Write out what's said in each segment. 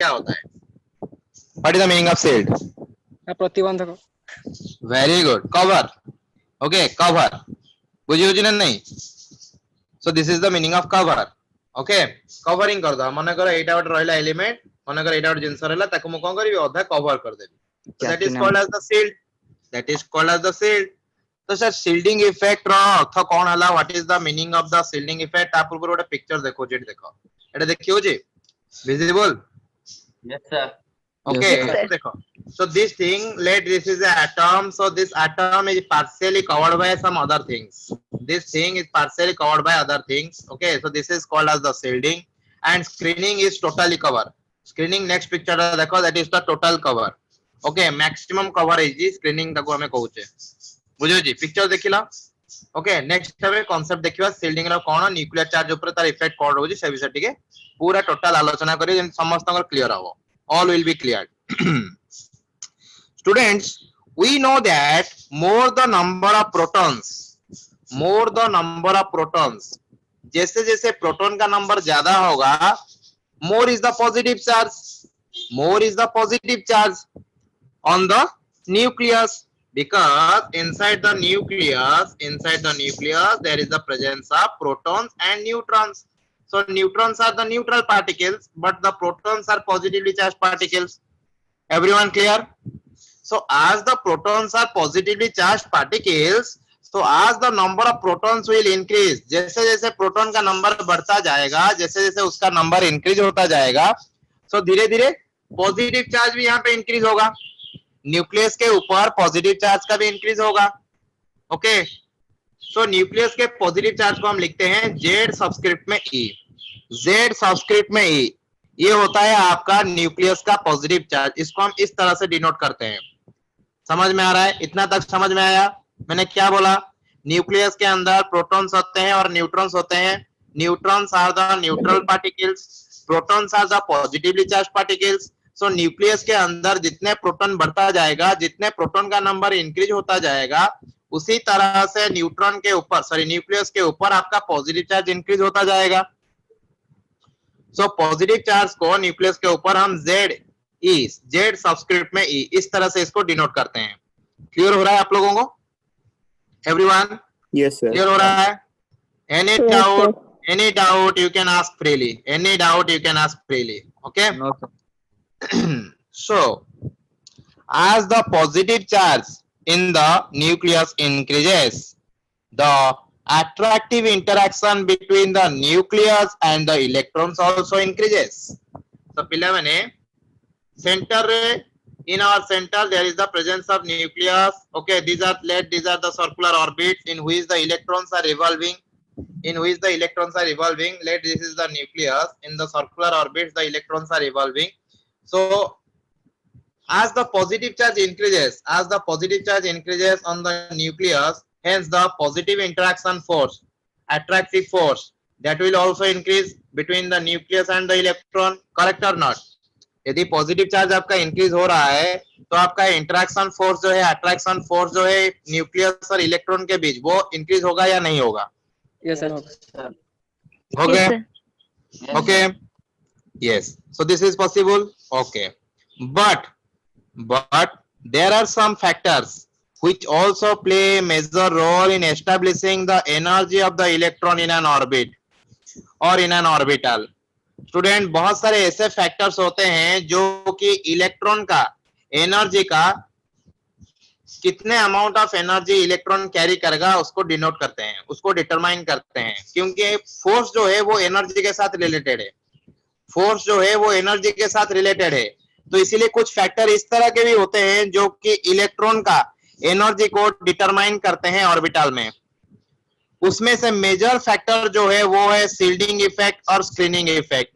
क्या होता है? What is the meaning of shield? प्रतिबंधक। Very good. Cover. Okay, cover. बुझी ना नहीं? So this is the meaning of cover. Okay, covering कर दो। मने करो एटा गोटे रहला एलिमेंट, मने करो एटा गोटे जिंस रहला ताको मु कोन करबी अधा कवर कर देबी। So that is called as the shield. That is called as the shield. तो सर shielding effect रो अर्थ कोन हला? What is the meaning of the shielding effect? आप पूर्व गोटे पिक्चर देखो जेट देखो। एटा देखियो जे visible? Yes sir. Okay, Yes, sir. देखो. So this thing, let this is an atom. So this atom is partially covered by some other things. This thing is partially covered by other things. Okay, so this is called as the shielding. And screening is totally cover. Screening next picture देखो, that is the total cover. Okay, maximum coverage is screening ताको हमें कहूचे. बुझो जी, picture देखिला. Okay, next हमें concept देखिवा shielding रा कौन nuclear charge ऊपर तार effect कौन रोजी से विषय टिके पूरा total आलोचना करी जिन समस्त अंगर clear हो. All will be cleared. Students, we know that more the number of protons, जैसे जैसे प्रोटॉन का नंबर ज्यादा होगा, more is the positive charge on the nucleus, because inside the nucleus there is the presence of protons and neutrons. So neutrons are the neutral particles, but the protons are positively charged particles. Everyone clear? So as the protons are positively charged particles, so as the number of protons will increase, जैसे जैसे proton का number बढ़ता जाएगा, जैसे जैसे उसका number increase होता जाएगा, so धीरे धीरे पॉजिटिव चार्ज भी यहाँ पे इंक्रीज होगा, न्यूक्लियस के ऊपर पॉजिटिव चार्ज का भी इंक्रीज होगा. ओके, सो न्यूक्लियस के पॉजिटिव चार्ज को हम लिखते हैं Z सबस्क्रिप्ट में E. Z सबस्क्रिप्ट में E, ये होता है आपका न्यूक्लियस का पॉजिटिव चार्ज. इसको हम इस तरह से डिनोट करते हैं. समझ में आ रहा है? इतना तक समझ में आया? मैंने क्या बोला? न्यूक्लियस के अंदर प्रोटॉन्स होते हैं और न्यूट्रॉन्स होते हैं. Neutrons are the neutral particles, protons are the positively charged particles. So nucleus के अंदर जितने प्रोटॉन बढ़ता जाएगा, जितने प्रोटॉन का नंबर इंक्रीज होता जाएगा, उसी तरह से न्यूट्रॉन के ऊपर, सॉरी न्यूक्लियस के ऊपर आपका पॉजिटिव चार्ज इंक्रीज होता जाएगा. सो पॉजिटिव चार्ज को न्यूक्लियस के ऊपर हम Z सबस्क्रिप्ट में E, इस तरह से इसको डिनोट करते हैं. क्लियर हो रहा है आप लोगों को? एवरीवन? Yes, sir. क्लियर हो रहा है? Any Yes, doubt? sir. Any doubt you can ask freely. Any doubt you can ask freely. Okay? No sir. So, as the positive charge in the nucleus increases, the attractive interaction between the nucleus and the electrons also increases. So, center, in our center there is the presence of nucleus. Okay, these are the circular orbits in which the electrons are revolving. Let this is the nucleus. In the circular orbits the electrons are revolving. So as the positive charge increases on the nucleus, hence the positive interaction force, attractive force, that will also increase between the nucleus and the electron. Correct or not? यदि positive charge आपका increase हो रहा है तो आपका interaction force जो है, attraction force जो है न्यूक्लियस और इलेक्ट्रॉन के बीच, वो इंक्रीज होगा या नहीं होगा? यस सर, हो गए? Yes, sir. Okay, yes, so this is possible. Okay, but there are some factors which also play a major role in establishing the energy of the electron in an orbit or in an orbital. Student, बहुत सारे ऐसे factors होते हैं जो कि electron का energy का कितने amount of energy electron carry करेगा उसको डिनोट करते हैं, उसको डिटरमाइन करते हैं. क्योंकि फोर्स जो है वो एनर्जी के साथ रिलेटेड है, तो इसीलिए कुछ फैक्टर इस तरह के भी होते हैं जो कि इलेक्ट्रॉन का एनर्जी को डिटरमाइन करते हैं ऑर्बिटल में. उसमें से मेजर फैक्टर जो है वो है शील्डिंग इफेक्ट और स्क्रीनिंग इफेक्ट.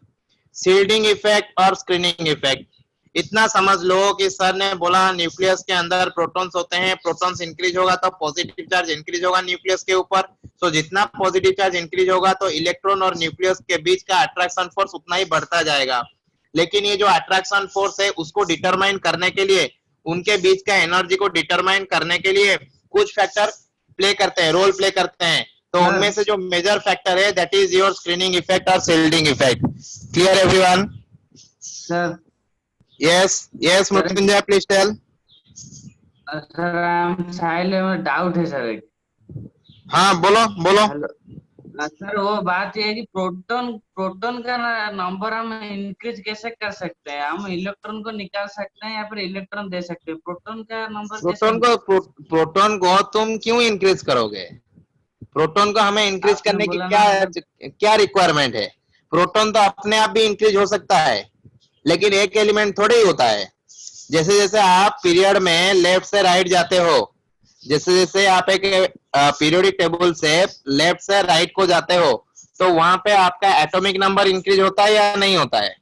इतना समझ लो कि सर ने बोला न्यूक्लियस के अंदर प्रोटॉन्स होते हैं, प्रोटॉन्स इंक्रीज होगा तो पॉजिटिव चार्ज इंक्रीज होगा न्यूक्लियस के ऊपर. तो जितना पॉजिटिव चार्ज इंक्रीज होगा तो इलेक्ट्रॉन और न्यूक्लियस के बीच का अट्रैक्शन फोर्स उतना ही बढ़ता जाएगा. लेकिन ये जो अट्रैक्शन फोर्स है उसको डिटरमाइन करने के लिए, उनके बीच का एनर्जी को डिटरमाइन करने के लिए कुछ फैक्टर रोल प्ले करते हैं. तो उनमें से जो मेजर फैक्टर है that is your screening effect और shielding effect. Clear everyone? Sir Yes, Mrityunjay, please tell. Sir I Sahil में डाउट है सर एक। हाँ, बोलो। हेलो सर, वो बात ये है कि प्रोटॉन प्रोटॉन का नंबर हम इंक्रीज कैसे कर सकते हैं? हम इलेक्ट्रॉन को निकाल सकते हैं या फिर इलेक्ट्रॉन दे सकते हैं? प्रोटॉन का नंबर कैसे प्रोटॉन को तुम क्यों इंक्रीज करोगे? प्रोटॉन को हमें इंक्रीज आपने करने की बोला ना क्या मतलब क्या रिक्वायरमेंट है? प्रोटॉन तो अपने आप भी इंक्रीज हो सकता है, लेकिन एक एलिमेंट थोड़े ही होता है। जैसे जैसे आप पीरियड में लेफ्ट से राइट जाते हो, जैसे जैसे आप एक पीरियोडिक टेबल से लेफ्ट से राइट को जाते हो, तो वहां पे आपका एटॉमिक नंबर इंक्रीज होता है या नहीं होता है?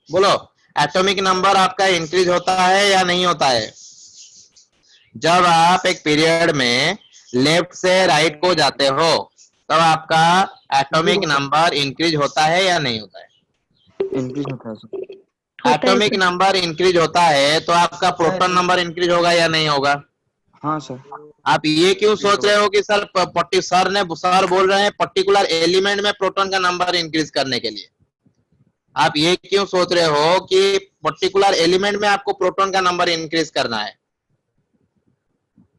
बोलो, एटॉमिक नंबर आपका इंक्रीज होता है या नहीं होता है? जब आप एक पीरियड में लेफ्ट से राइट को जाते हो, तब आपका एटॉमिक नंबर इंक्रीज होता है या नहीं होता है? इंक्रीज होता है सर। एटॉमिक नंबर इंक्रीज होता है तो आपका प्रोटॉन नंबर इंक्रीज होगा या नहीं होगा? हाँ सर। आप ये क्यों सोच रहे हो कि सर सर बोल रहे हैं पर्टिकुलर एलिमेंट में प्रोटॉन का नंबर इंक्रीज करने के लिए? आप ये क्यों सोच रहे हो कि पर्टिकुलर एलिमेंट में आपको प्रोटॉन का नंबर इंक्रीज करना है?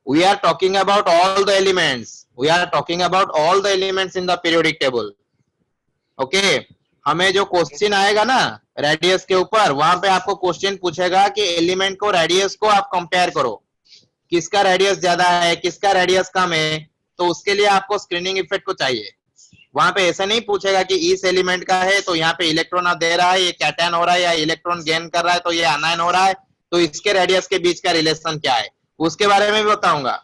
We are talking about all the elements. We are talking about all the elements in the periodic table. Okay? हमें जो क्वेश्चन आएगा ना रेडियस के ऊपर, वहां पे आपको क्वेश्चन पूछेगा कि एलिमेंट को रेडियस को आप कंपेयर करो, किसका रेडियस ज्यादा है, किसका रेडियस कम है। तो उसके लिए आपको स्क्रीनिंग इफेक्ट को चाहिए। वहां पे ऐसा नहीं पूछेगा कि इस एलिमेंट का है तो यहाँ पे इलेक्ट्रॉन दे रहा है, ये कैटायन हो रहा है, या इलेक्ट्रॉन गेन कर रहा है तो ये आनायन हो रहा है, तो इसके रेडियस के बीच का रिलेशन क्या है, उसके बारे में भी बताऊंगा।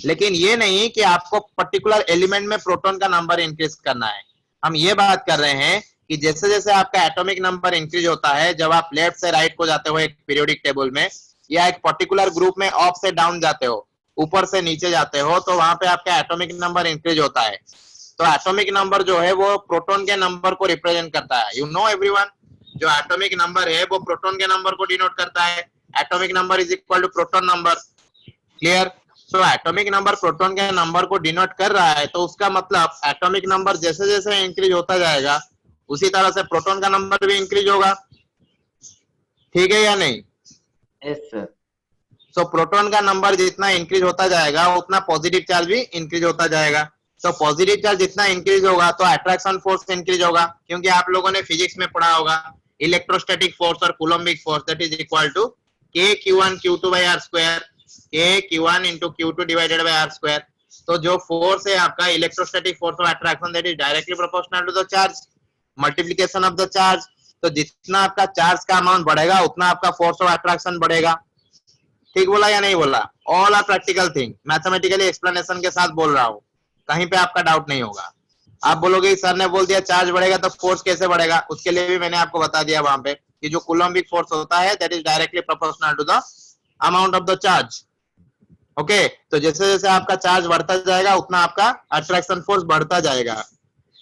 लेकिन ये नहीं कि आपको पर्टिकुलर एलिमेंट में प्रोटॉन का नंबर इंक्रीज करना है। हम ये बात कर रहे हैं कि जैसे जैसे आपका एटॉमिक नंबर इंक्रीज होता है, जब आप लेफ्ट से राइट को जाते हो एक पीरियोडिक टेबल में, या एक पर्टिकुलर ग्रुप में अप से डाउन जाते हो, ऊपर से नीचे जाते हो, तो वहां पे आपका एटॉमिक नंबर इंक्रीज होता है। तो एटॉमिक नंबर जो है वो प्रोटॉन के नंबर को रिप्रेजेंट करता है। यू नो एवरीवन, जो एटॉमिक नंबर है वो प्रोटॉन के नंबर को डिनोट करता है। Atomic number is equal to proton number. Clear? So atomic number proton के नंबर को डिनोट कर रहा है, तो उसका मतलब एटॉमिक नंबर जैसे जैसे इंक्रीज होता जाएगा, उसी तरह से प्रोटॉन का नंबर भी इंक्रीज होगा। ठीक है या नहीं? Yes sir. सो प्रोटॉन का नंबर जितना इंक्रीज होता जाएगा, उतना पॉजिटिव चार्ज भी इंक्रीज होता जाएगा। तो पॉजिटिव चार्ज जितना इंक्रीज होगा तो अट्रैक्शन फोर्स इंक्रीज होगा, क्योंकि आप लोगों ने फिजिक्स में पढ़ा होगा इलेक्ट्रोस्टैटिक फोर्स और coulombic force that is equal to k q1 q2 by r square, k q1 into q2 divided by r square। तो जो फोर्स है आपका electrostatic force of attraction that is directly proportional to the charge multiplication of the charge. तो जितना आपका charge का amount बढ़ेगा, उतना आपका फोर्स ऑफ अट्रैक्शन बढ़ेगा। ठीक बोला या नहीं बोला? All are practical thing, mathematically explanation के साथ बोल रहा हूँ, कहीं पे आपका डाउट नहीं होगा। आप बोलोगे सर ने बोल दिया चार्ज बढ़ेगा तो फोर्स कैसे बढ़ेगा, उसके लिए भी मैंने आपको बता दिया वहां पे कि जो कूलम्बिक फोर्स होता है that is directly proportional to the amount of the charge. Okay, तो जैसे जैसे आपका चार्ज बढ़ता जाएगा, उतना आपका अट्रैक्शन फोर्स बढ़ता जाएगा।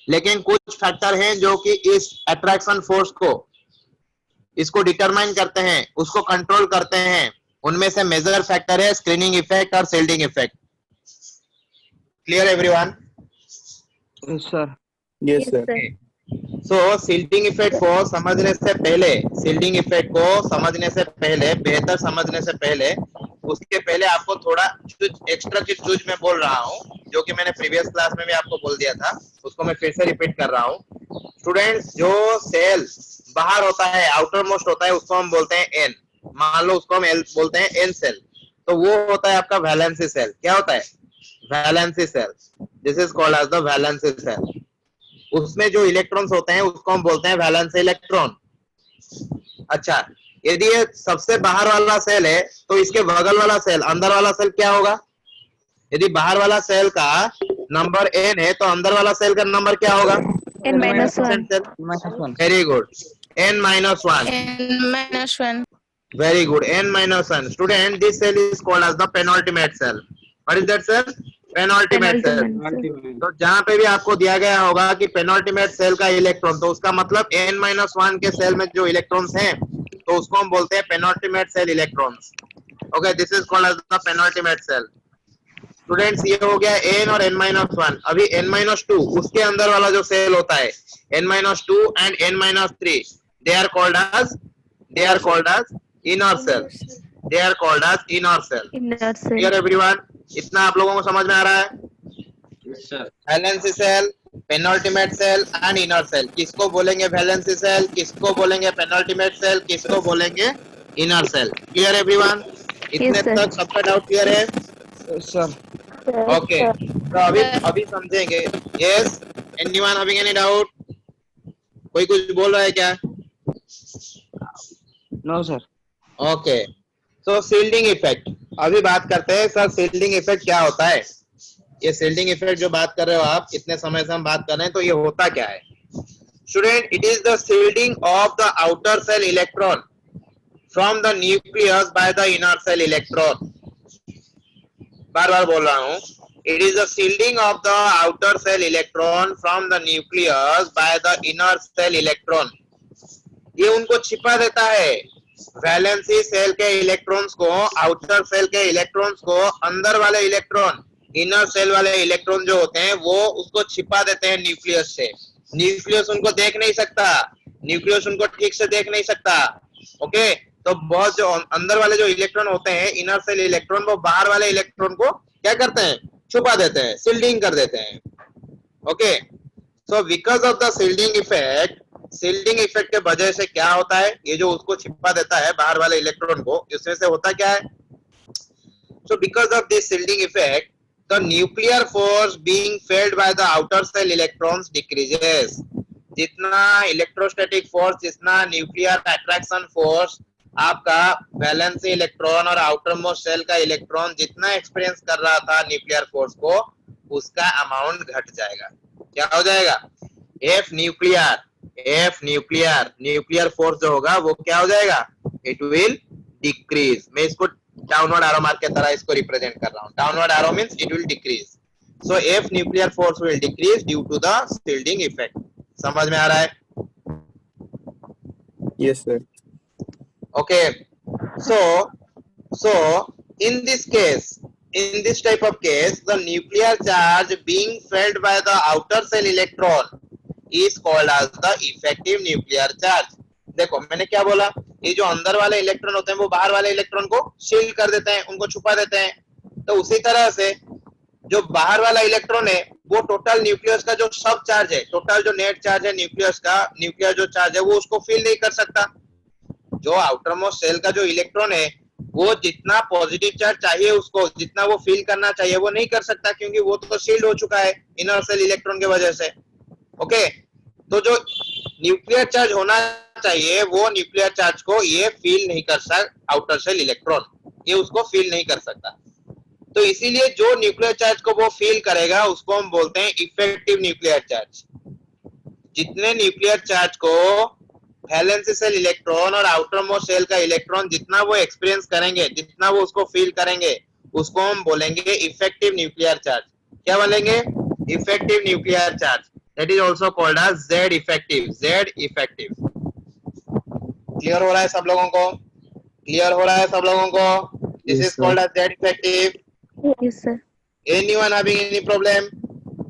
लेकिन कुछ फैक्टर हैं जो कि इस अट्रैक्शन फोर्स को इसको डिटरमाइन करते हैं, उसको कंट्रोल करते हैं। उनमें से मेजर फैक्टर है स्क्रीनिंग इफेक्ट और shielding effect. Clear everyone? Yes sir. Yes sir. So shielding effect को समझने से पहले, शिल्डिंग इफेक्ट को समझने से पहले, बेहतर समझने से पहले, उसके पहले आपको थोड़ा एक्स्ट्रा चीज मैं बोल रहा हूँ, जो कि मैंने प्रीवियस क्लास में भी आपको बोल दिया था, उसको मैं फिर से रिपीट कर रहा हूँ। स्टूडेंट्स, जो सेल बाहर होता है, आउटर मोस्ट होता है, उसको हम बोलते हैं एन। मान लो उसको हम एल बोलते हैं, एन सेल। तो वो होता है आपका वैलेंसी सेल। क्या होता है? Valency shell. This is called as the valency shell. उसमें जो इलेक्ट्रॉन्स होते हैं उसको हम बोलते हैं वैलेंस इलेक्ट्रॉन। अच्छा, यदि ये सबसे बाहर वाला सेल है, तो इसके बगल वाला सेल, अंदर वाला सेल क्या होगा? यदि बाहर वाला सेल का नंबर n है, तो अंदर वाला सेल का नंबर क्या होगा? n-1 very good, n-1। n-1 very good, n-1। Student, this shell is called as the penultimate shell. What is that shell? Penultimate shell. तो जहां पे भी आपको दिया गया होगा कि पेनल्टीमेट सेल का इलेक्ट्रॉन, तो उसका मतलब n-1 के सेल में जो इलेक्ट्रॉन्स हैं, तो उसको हम बोलते हैं penultimate shell electrons. Okay, this is called as the penultimate shell. Students, ये हो गया n और n-1। अभी n-2 उसके अंदर वाला जो सेल होता है, n-2 and n-3, they are called as inner cell. They are called as inner cell. Inner cell. Clear everyone? इतना आप लोगों को समझ में आ रहा है? Yes, sir. Valency shell, penultimate shell and inner shell. किसको बोलेंगे वैलेंसी सेल, किसको बोलेंगे पेनल्टीमेट सेल, किसको बोलेंगे इनर सेल? Clear everyone? इतने sir. तक सबका डाउट क्लियर है? Yes, sir. ओके, तो अभी समझेंगे. Yes, anyone having any doubt? कोई कुछ बोल रहा है क्या? No, sir. ओके, सो शील्डिंग इफेक्ट अभी बात करते हैं. सर शील्डिंग इफेक्ट क्या होता है? ये शील्डिंग इफेक्ट जो बात कर रहे हो आप, इतने समय से हम बात कर रहे हैं, तो ये होता क्या है? Student, it is the shielding of the outer shell electron from the nucleus by the inner shell electron. बार बार बोल रहा हूँ. It is the shielding of the outer shell electron from the nucleus by the inner shell electron. ये उनको छिपा देता है. वैलेंसी सेल के इलेक्ट्रॉन्स को, आउटर सेल के इलेक्ट्रॉन्स को, अंदर वाले इलेक्ट्रॉन, इनर सेल वाले इलेक्ट्रॉन जो होते हैं वो उसको छिपा देते हैं न्यूक्लियस से. न्यूक्लियस उनको देख नहीं सकता, न्यूक्लियस उनको ठीक से देख नहीं सकता. ओके, तो बहुत जो अंदर वाले जो इलेक्ट्रॉन होते हैं, इनर सेल इलेक्ट्रॉन, वो बाहर वाले इलेक्ट्रॉन को क्या करते हैं? छुपा देते हैं, शील्डिंग कर देते हैं. Okay, so because of the shielding effect, shielding effect के वजह से क्या होता है? ये जो उसको छिपा देता है बाहर वाले इलेक्ट्रॉन को, इसमें से होता क्या है? So because of this shielding effect, the nuclear force being felt by the outer cell electrons decreases. जितना इलेक्ट्रोस्टैटिक फोर्स, जितना न्यूक्लियर अट्रैक्शन फोर्स आपका वैलेंसी इलेक्ट्रॉन और आउटर मोस्ट सेल का इलेक्ट्रॉन जितना एक्सपीरियंस कर रहा था न्यूक्लियर फोर्स को, उसका अमाउंट घट जाएगा. क्या हो जाएगा? एफ न्यूक्लियर, न्यूक्लियर फोर्स जो होगा वो क्या हो जाएगा? It will decrease. मैं इसको डाउनवर्ड एरो मार्क के तरह इसको रिप्रेजेंट कर रहा हूं. Downward arrow means it will decrease. So F nuclear force will decrease due to the shielding effect. समझ में आ रहा है? Yes, sir. Okay, so in this case, in this type of case, the nuclear charge being felt by the outer cell electron is called as the effective nuclear charge. देखो मैंने क्या बोला? ये जो अंदर वाले इलेक्ट्रॉन होते हैं वो बाहर वाले इलेक्ट्रॉन को शील्ड कर देते हैं, उनको छुपा देते हैं. तो उसी तरह से जो बाहर वाला इलेक्ट्रॉन है वो टोटल न्यूक्लियस का जो सब चार्ज है, टोटल जो नेट चार्ज है न्यूक्लियस का, न्यूक्लियर जो चार्ज है वो उसको फील नहीं कर सकता. जो आउटर मोस्ट सेल का जो इलेक्ट्रॉन है वो जितना पॉजिटिव चार्ज चाहिए उसको, जितना वो फील करना चाहिए वो नहीं कर सकता, क्योंकि वो तो शील्ड हो चुका है इनर सेल इलेक्ट्रॉन के वजह से. ओके, तो जो न्यूक्लियर चार्ज होना चाहिए वो न्यूक्लियर चार्ज को ये फील नहीं कर सकता. आउटर सेल इलेक्ट्रॉन ये उसको फील नहीं कर सकता. तो इसीलिए जो न्यूक्लियर चार्ज को वो फील करेगा उसको हम बोलते हैं इफेक्टिव न्यूक्लियर चार्ज. जितने न्यूक्लियर चार्ज को वैलेंसी सेल इलेक्ट्रॉन और आउटर मोस्ट सेल का इलेक्ट्रॉन जितना वो एक्सपीरियंस करेंगे, जितना वो उसको फील करेंगे, उसको हम बोलेंगे इफेक्टिव न्यूक्लियर चार्ज. क्या बोलेंगे? Effective nuclear charge. That is also called as Z effective. Z effective. Clear हो रहा है सब लोगों को? क्लियर हो रहा है सब लोगों को? This is called as Z effective. Yes, sir. Anyone having any problem?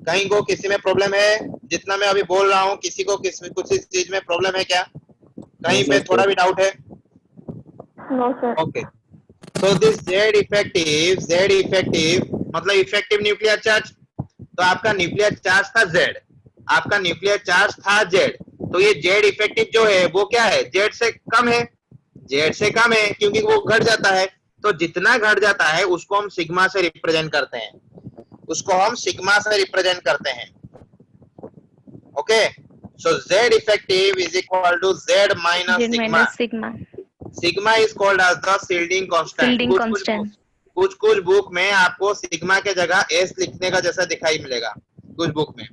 कहीं को किसी में प्रॉब्लम है? जितना मैं अभी बोल रहा हूँ किसी को कुछ चीज में प्रॉब्लम है क्या? कहीं पे थोड़ा भी डाउट है? No, sir. Okay, so this Z effective मतलब इफेक्टिव न्यूक्लियर चार्ज. तो आपका न्यूक्लियर चार्ज था Z, आपका न्यूक्लियर चार्ज था Z, तो ये Z इफेक्टिव जो है वो क्या है? Z से कम है. Z से कम है क्योंकि वो घट जाता है. तो जितना घट जाता है उसको हम सिग्मा से रिप्रेजेंट करते हैं, उसको हम सिग्मा से रिप्रेजेंट करते हैं. Okay, so Z effective is equal to Z minus Z sigma. minus sigma. Sigma is called as the shielding constant. Shielding constant. कुछ बुक में आपको सिग्मा के जगह S लिखने का जैसा दिखाई मिलेगा. कुछ बुक में,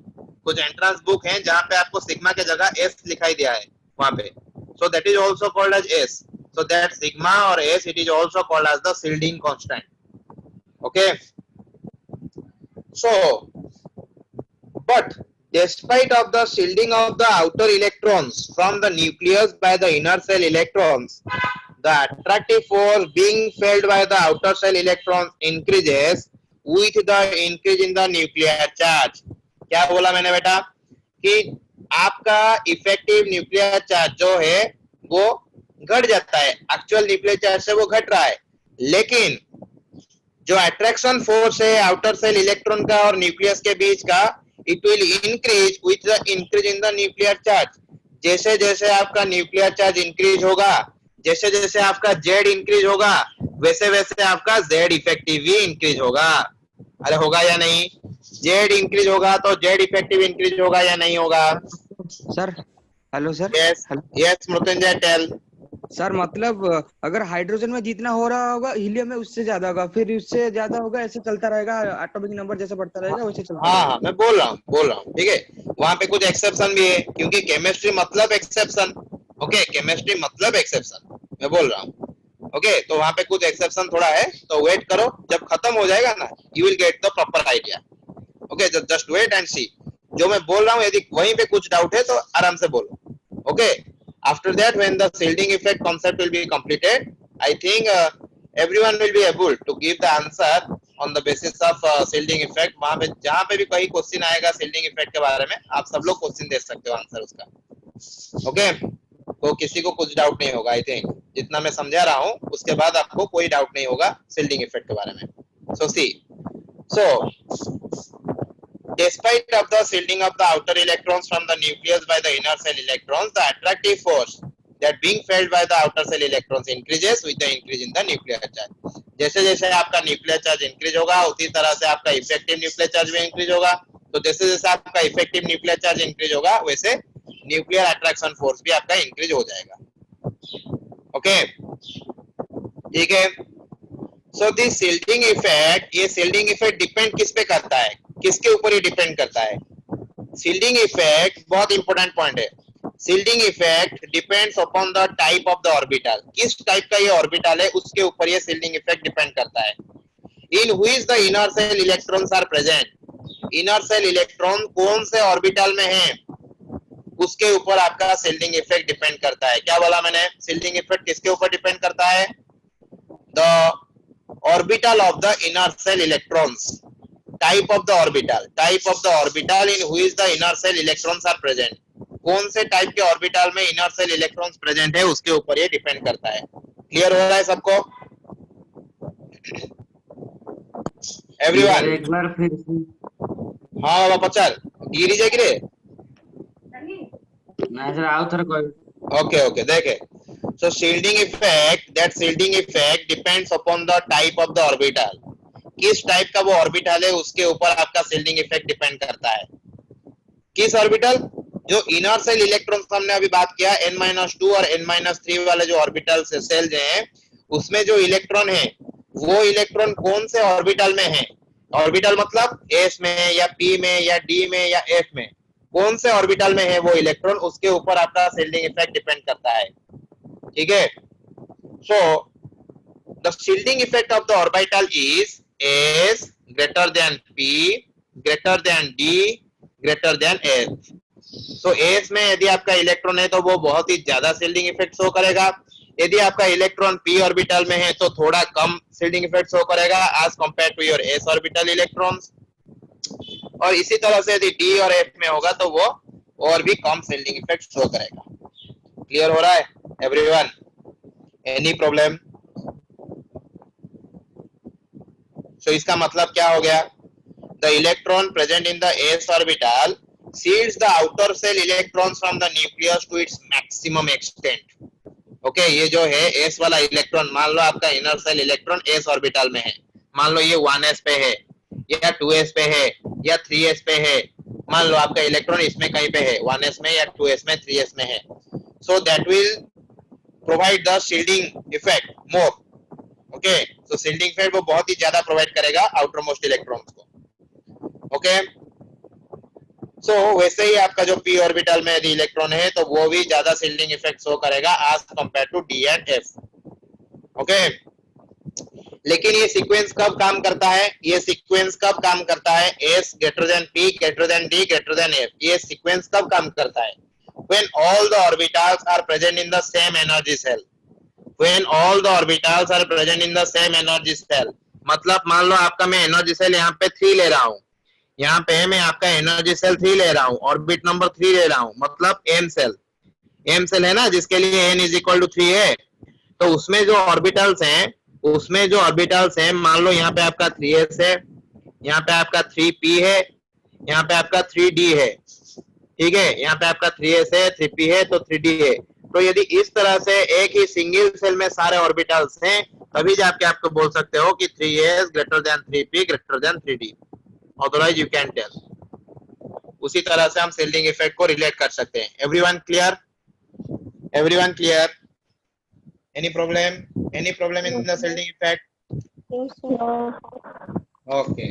कुछ एंट्रेंस बुक हैं जहां पे आपको सिग्मा के जगह S दिखाई दिया है वहां पे. So that is also called as S. So that sigma or S, it is also called as the shielding constant. Okay. So, but despite of the shielding of the outer electrons from the nucleus by the inner cell electrons, the attractive force being felt by the outer cell electrons increases with the increase in the nuclear charge. क्या बोला मैंने बेटा? कि आपका effective nuclear charge जो है वो घट जाता है, एक्चुअल न्यूक्लियर चार्ज से वो घट रहा है, लेकिन जो अट्रैक्शन फोर्स है आउटर सेल इलेक्ट्रॉन का और न्यूक्लियस के बीच का, it will increase with the increase in the nuclear charge. जैसे जैसे आपका न्यूक्लियर चार्ज इंक्रीज होगा, जैसे जैसे आपका जेड इंक्रीज होगा, वैसे वैसे आपका जेड इफेक्टिव भी इंक्रीज होगा। अरे होगा या नहीं? जेड इंक्रीज होगा तो जेड इफेक्टिव इंक्रीज होगा या नहीं होगा? Sir hello sir. Yes yes Mrityunjay tell. Sir मतलब अगर हाइड्रोजन में जितना हो रहा होगा हीलियम में उससे ज्यादा होगा, फिर उससे ज्यादा होगा, ऐसे चलता रहेगा, एटॉमिक नंबर जैसे बढ़ता रहेगा वैसे चलता हाँ रहेगा। हाँ मैं बोल रहा हूँ ठीक है। वहां पे कुछ एक्सेप्शन भी है, क्योंकि केमिस्ट्री मतलब एक्सेप्शन। ओके, केमिस्ट्री मतलब एक्सेप्शन मैं बोल रहा हूँ। ओके, तो वहां पे कुछ एक्सेप्शन थोड़ा है, तो वेट करो, जब खत्म हो जाएगा ना you will get the proper idea. Okay, just wait and see. जो मैं बोल रहा हूँ यदि वहीं पे कुछ डाउट है तो आराम से बोलो। Okay, after that when the shielding effect concept will be completed, I think everyone will be able to give the answer on the basis of shielding effect। वहां पे जहां पे भी कहीं क्वेश्चन आएगा shielding effect के बारे में, आप सब लोग क्वेश्चन दे सकते हो आंसर उसका। ओके, तो किसी को कुछ डाउट नहीं होगा। आई थिंक जितना मैं समझा रहा हूँ उसके बाद आपको कोई डाउट नहीं होगा shielding effect के बारे में। सो सी, so despite of the shielding of the outer electrons from the nucleus by the inner cell electrons, the attractive force that being felt by the outer cell electrons increases with the increase in the nuclear charge। जैसे जैसे आपका nuclear charge increase होगा उसी तरह से आपका effective nuclear charge भी increase होगा। तो जैसे जैसे आपका इफेक्टिव न्यूक्लियर चार्ज इंक्रीज होगा वैसे न्यूक्लियर अट्रैक्शन फोर्स भी आपका इंक्रीज हो जाएगा। ओके ठीक है। सो दिस shielding इफेक्ट, ये shielding इफेक्ट डिपेंड किस पे करता है, किसके ऊपर ये डिपेंड करता है? shielding इफेक्ट बहुत इंपॉर्टेंट पॉइंट है। shielding effect depends upon the type of the orbital. किस टाइप का ये ऑर्बिटल है उसके ऊपर ये shielding इफेक्ट डिपेंड करता है। In which the inner shell electrons are present. Inner shell electron कौन से ऑर्बिटल में है उसके ऊपर आपका shielding इफेक्ट डिपेंड करता है। क्या बोला मैंने? shielding इफेक्ट किसके ऊपर डिपेंड करता है? The orbital of the inner cell electrons, type of the orbital in which the inner cell electrons are present। कौन से टाइप के ऑर्बिटल में इनर सेल इलेक्ट्रॉन्स प्रेजेंट है उसके ऊपर ये डिपेंड करता है। क्लियर हो रहा है सबको? एवरीवन? एक बार फिर से। हाँ बाबा पचार गिरी जाए रे। ना सर आओ थोड़ा कोई। ओके ओके देखे। So shielding effect, that shielding effect depends upon the type of the orbital। किस टाइप का वो ऑर्बिटल है उसके ऊपर आपका shielding effect डिपेंड करता है। किस ऑर्बिटल? जो इनर सेल इलेक्ट्रॉन हमने अभी बात किया n-2 और n-3 वाले जो ऑर्बिटल से सेल हैं उसमें जो इलेक्ट्रॉन है वो इलेक्ट्रॉन कौन से ऑर्बिटल में है? ऑर्बिटल मतलब s में या p में या d में या f में, कौन से ऑर्बिटल में है वो इलेक्ट्रॉन उसके ऊपर आपका shielding इफेक्ट डिपेंड करता है। ठीक है। So the shielding effect of the orbital is S greater than P greater than D greater than F। तो S में यदि आपका इलेक्ट्रॉन है तो वो बहुत ही ज्यादा shielding इफेक्ट शो करेगा। यदि आपका इलेक्ट्रॉन P ऑर्बिटल में है तो थोड़ा कम shielding इफेक्ट शो करेगा as compared to your S orbital electrons. और इसी तरह से यदि D और F में होगा तो वो और भी कम shielding इफेक्ट शो करेगा। क्लियर हो रहा है एवरीवन? Any problem? सो इसका मतलब क्या हो गया? The electron present in the s orbital shields the outer shell electrons from the nucleus to its maximum extent. Okay, ये जो है s वाला इलेक्ट्रॉन, मान लो आपका inner shell electron s orbital में है, मान लो ये 1s पे है या 2s पे है या 3s पे है, मान लो आपका इलेक्ट्रॉन इसमें कहीं पे है 1s में या 2s में 3s में है। So that will provide the shielding effect more। Okay, so shielding effect वो बहुत ही ज्यादा प्रोवाइड करेगा outermost electrons को। Okay, so वैसे ही आपका जो p ऑर्बिटल में यदि इलेक्ट्रॉन है तो वो भी ज्यादा shielding effect शो करेगा as compared to d and f। Okay, लेकिन ये सीक्वेंस कब काम करता है? ये सीक्वेंस कब काम करता है? s greater than p greater than d greater than f, ये सीक्वेंस कब काम करता है? When all the orbitals are present in the same energy cell। When all the orbitals are present in the same energy cell, मतलब मान लो आपका मैं एनर्जी सेल यहाँ पे 3 ले रहा हूँ, यहाँ पे मैं आपका एनर्जी सेल 3 ले रहा हूँ, ऑर्बिट नंबर 3 ले रहा हूँ, मतलब एम सेल है ना, जिसके लिए n इज इक्वल टू 3 है। तो उसमें जो ऑर्बिटल्स हैं, मान लो यहाँ पे आपका 3s है, यहाँ पे आपका 3p है, यहाँ पे आपका 3d है, ठीक है, यहाँ पे आपका 3s है, 3p है, तो 3d है। तो यदि इस तरह से एक ही सिंगल सेल में सारे ऑर्बिटल्स हैं, तभी जाके आपको बोल सकते हो कि 3s greater than 3p greater than 3d, otherwise you can tell. उसी तरह से हम शिल्डिंग इफेक्ट को रिलेट कर सकते हैं। Everyone clear? Everyone clear? Any problem in the shielding effect? Okay,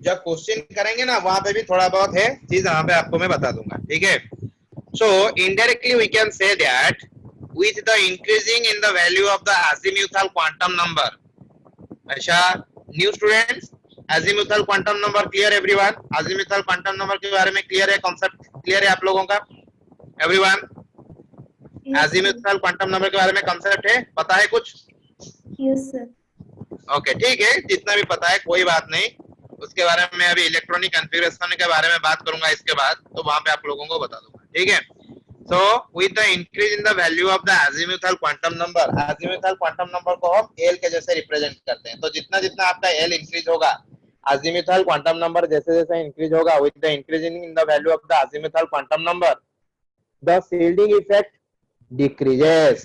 जब क्वेश्चन करेंगे ना वहां पे भी थोड़ा बहुत है चीज, वहां पे आपको मैं बता दूंगा, ठीक है। So indirectly we can say that with the increasing in the value of the azimuthal quantum number. अच्छा, new students, azimuthal quantum number clear everyone? azimuthal quantum number के बारे में क्लियर है, कॉन्सेप्ट क्लियर है आप लोगों का? एवरीवन, azimuthal quantum number के बारे में कॉन्सेप्ट है, पता है कुछ? Yes, sir. ओके, ठीक है, जितना भी पता है कोई बात नहीं, उसके बारे में मैं अभी इलेक्ट्रॉनिक कॉन्फ़िगरेशन के बारे में बात करूंगा इसके बाद, तो वहां पे आप लोगों को बता दूंगा, ठीक है। So with the increase in the value of the azimuthal quantum number, azimuthal quantum number को हम L के जैसे रिप्रेजेंट करते हैं। तो जितना जितना आपका L इंक्रीज होगा, azimuthal quantum number जैसे जैसे इंक्रीज होगा, with the increasing in the value of the azimuthal quantum number, the shielding effect decreases.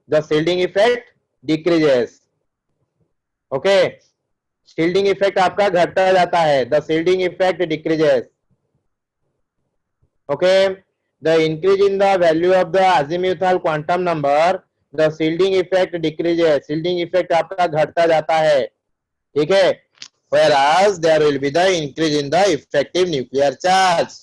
The shielding effect decreases. Okay, shielding effect आपका घटता जाता है। The shielding effect decreases. Okay. The increase in the value of the azimuthal quantum number, the shielding effect decreases. Shielding effect आपका घटता जाता है, ठीक है। Whereas there will be the increase in the effective nuclear charge.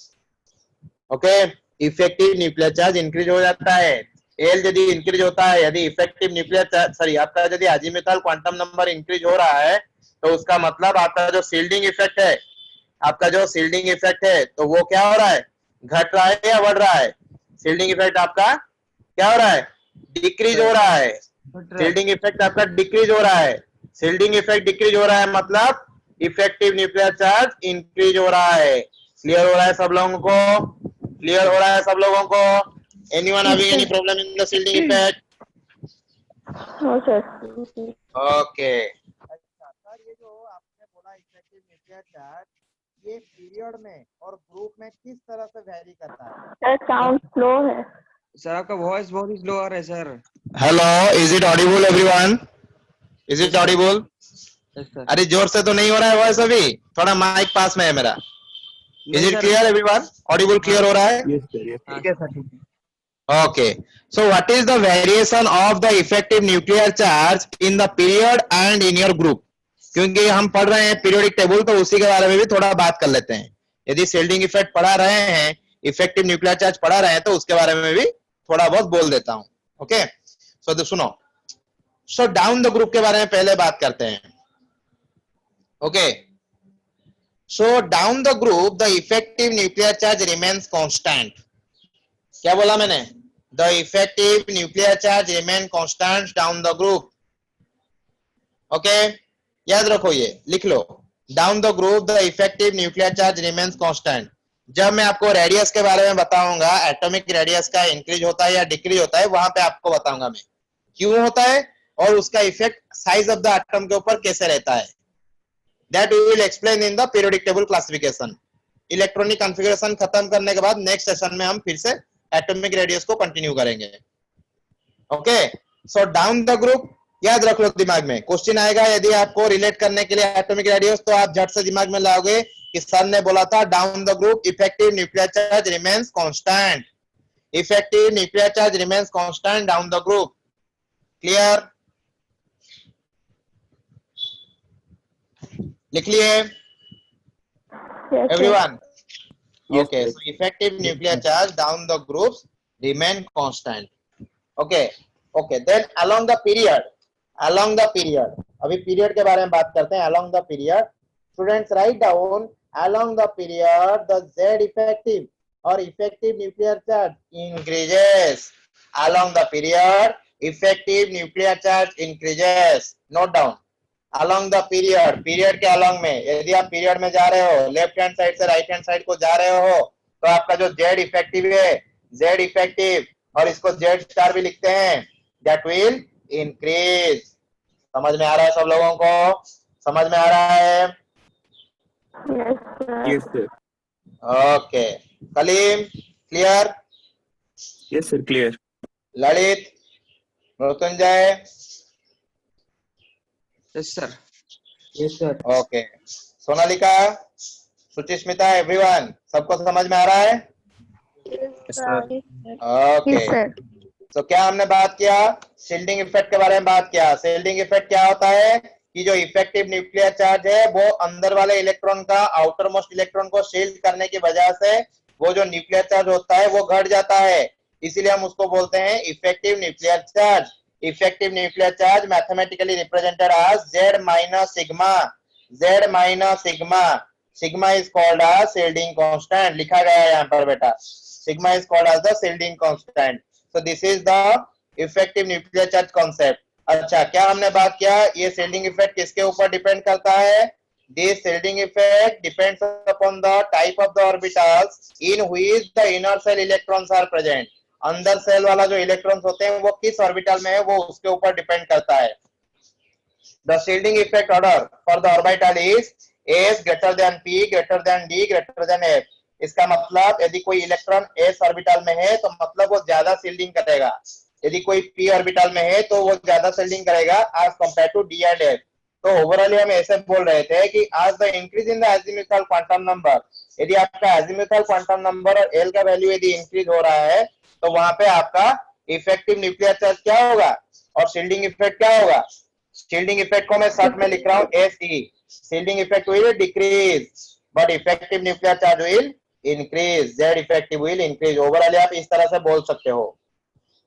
Okay, effective nuclear charge increase हो जाता है। L यदि increase होता है, यदि effective nuclear charge, sorry, आपका यदि azimuthal quantum number increase हो रहा है, तो उसका मतलब आपका जो shielding effect है, तो वो क्या हो रहा है? घट रहा है या बढ़ रहा है? शील्डिंग इफेक्ट आपका क्या हो रहा है? डिक्रीज हो रहा है। शील्डिंग इफेक्ट आपका डिक्रीज हो रहा है। शील्डिंग इफेक्ट डिक्रीज हो रहा है मतलब इफेक्टिव न्यूक्लियर चार्ज इंक्रीज हो रहा है। क्लियर हो रहा है सब लोगों को? क्लियर हो रहा है सब लोगों को? Anyone having any problem in the shielding effect? No, sir. Okay, अच्छा सर, ये जो आपने बोला इफेक्टिव न्यूक्लियर चार्ज, ये पीरियड में और ग्रुप में किस तरह से वैरी करता है? Sir, sound slow है. सर आपका वॉइस बहुत ही स्लो आ रहा है sir. Hello, is it Audible everyone? Is it Audible? Yes sir. अरे जोर से तो नहीं हो रहा है वॉइस अभी, थोड़ा माइक पास में है मेरा। Is it clear everyone? Audible clear हो रहा है? ठीक है सर, ठीक है। Okay, so what is the variation of the effective nuclear charge in the period and in your group? क्योंकि हम पढ़ रहे हैं पीरियोडिक टेबल, तो उसी के बारे में भी थोड़ा बात कर लेते हैं। यदि शील्डिंग इफेक्ट पढ़ा रहे हैं, इफेक्टिव न्यूक्लियर चार्ज पढ़ा रहे हैं, तो उसके बारे में भी थोड़ा बहुत बोल देता हूं। ओके, सो सुनो, सो डाउन द ग्रुप के बारे में पहले बात करते हैं। Okay, so down the group the effective nuclear charge remains constant. क्या बोला मैंने? The effective nuclear charge remain constant down the group. Okay, याद रखो, ये लिख लो, down the group the effective nuclear charge remains constant. जब मैं आपको रेडियस के बारे में बताऊंगा, एटॉमिक रेडियस का इंक्रीज होता है या डिक्रीज होता है, वहां पे आपको बताऊंगा मैं क्यों होता है और उसका effect size of the atom के ऊपर कैसे रहता है। That we will explain in the periodic table classification. Electronic configuration खत्म करने के बाद नेक्स्ट सेशन में हम फिर से एटॉमिक रेडियस को कंटिन्यू करेंगे। Okay, so down the group याद रख लो दिमाग में, क्वेश्चन आएगा यदि आपको रिलेट करने के लिए एटॉमिक रेडियस, तो आप झट से दिमाग में लाओगे कि सर ने बोला था down the group effective nuclear charge remains constant. Effective nuclear charge remains constant down the group. Clear? लिख लिए Yes, sir. Everyone? Okay, so effective nuclear charge down the groups remain constant. Okay, then along the period, अभी period के बारे में बात करते हैं। along the period, students write down along the period the Z effective or effective nuclear charge increases. Along the period, effective nuclear charge increases. Note down. along the period, period के along में, यदि आप period में जा रहे हो, left hand side से right hand side को जा रहे हो, तो आपका जो z इफेक्टिव है, z इफेक्टिव, और इसको z स्टार भी लिखते हैं, that will increase। समझ में आ रहा है सब लोगों को? समझ में आ रहा है? Yes, sir. Yes, sir. Okay, Kaleem clear? Yes, sir. Clear. Lalit, Mrityunjay, yes sir. Yes sir. Okay, Sonalika, Suchismita, everyone, सबको समझ में आ रहा है? Yes, sir. Okay, Yes, sir. तो क्या हमने बात किया? शील्डिंग इफेक्ट के बारे में बात किया। शील्डिंग इफेक्ट क्या होता है कि जो इफेक्टिव न्यूक्लियर चार्ज है वो अंदर वाले इलेक्ट्रॉन का आउटर मोस्ट इलेक्ट्रॉन को शील्ड करने की वजह से वो जो न्यूक्लियर चार्ज होता है वो घट जाता है, इसीलिए हम उसको बोलते हैं effective nuclear charge. Effective nuclear charge mathematically represented as z minus sigma, z minus sigma, sigma is called as shielding constant, लिखा गया है यहाँ पर बेटा, sigma is called as the shielding constant। so this is the effective nuclear charge concept। अच्छा, क्या हमने बात किया? ये shielding effect किसके ऊपर डिपेंड करता है? This shielding effect depends upon the type of the orbitals in which the inner cell electrons are present। अंदर सेल वाला जो इलेक्ट्रॉन्स होते हैं वो किस ऑर्बिटल में है वो उसके ऊपर डिपेंड करता है। The shielding effect order for the orbital is S greater than P greater than D greater than F। इसका मतलब यदि कोई इलेक्ट्रॉन S ऑर्बिटल में है तो मतलब वो ज्यादा शील्डिंग करेगा, यदि कोई P ऑर्बिटल में है तो वो ज्यादा शील्डिंग करेगा as compare to D and F। तो ओवरऑल हम ऐसे बोल रहे थे कि आज the increase in the azimuthal quantum number, यदि आपका एजिमुथल क्वांटम नंबर और L का वैल्यू यदि इंक्रीज हो रहा है तो वहां पे आपका इफेक्टिव न्यूक्लियर चार्ज क्या होगा और शील्डिंग इफेक्ट क्या होगा? शील्डिंग इफेक्ट को मैं शॉर्ट में लिख रहा हूं SE। Shielding effect will decrease but effective nuclear charge will increase, Z effective will increase. Overall आप इस तरह से बोल सकते हो।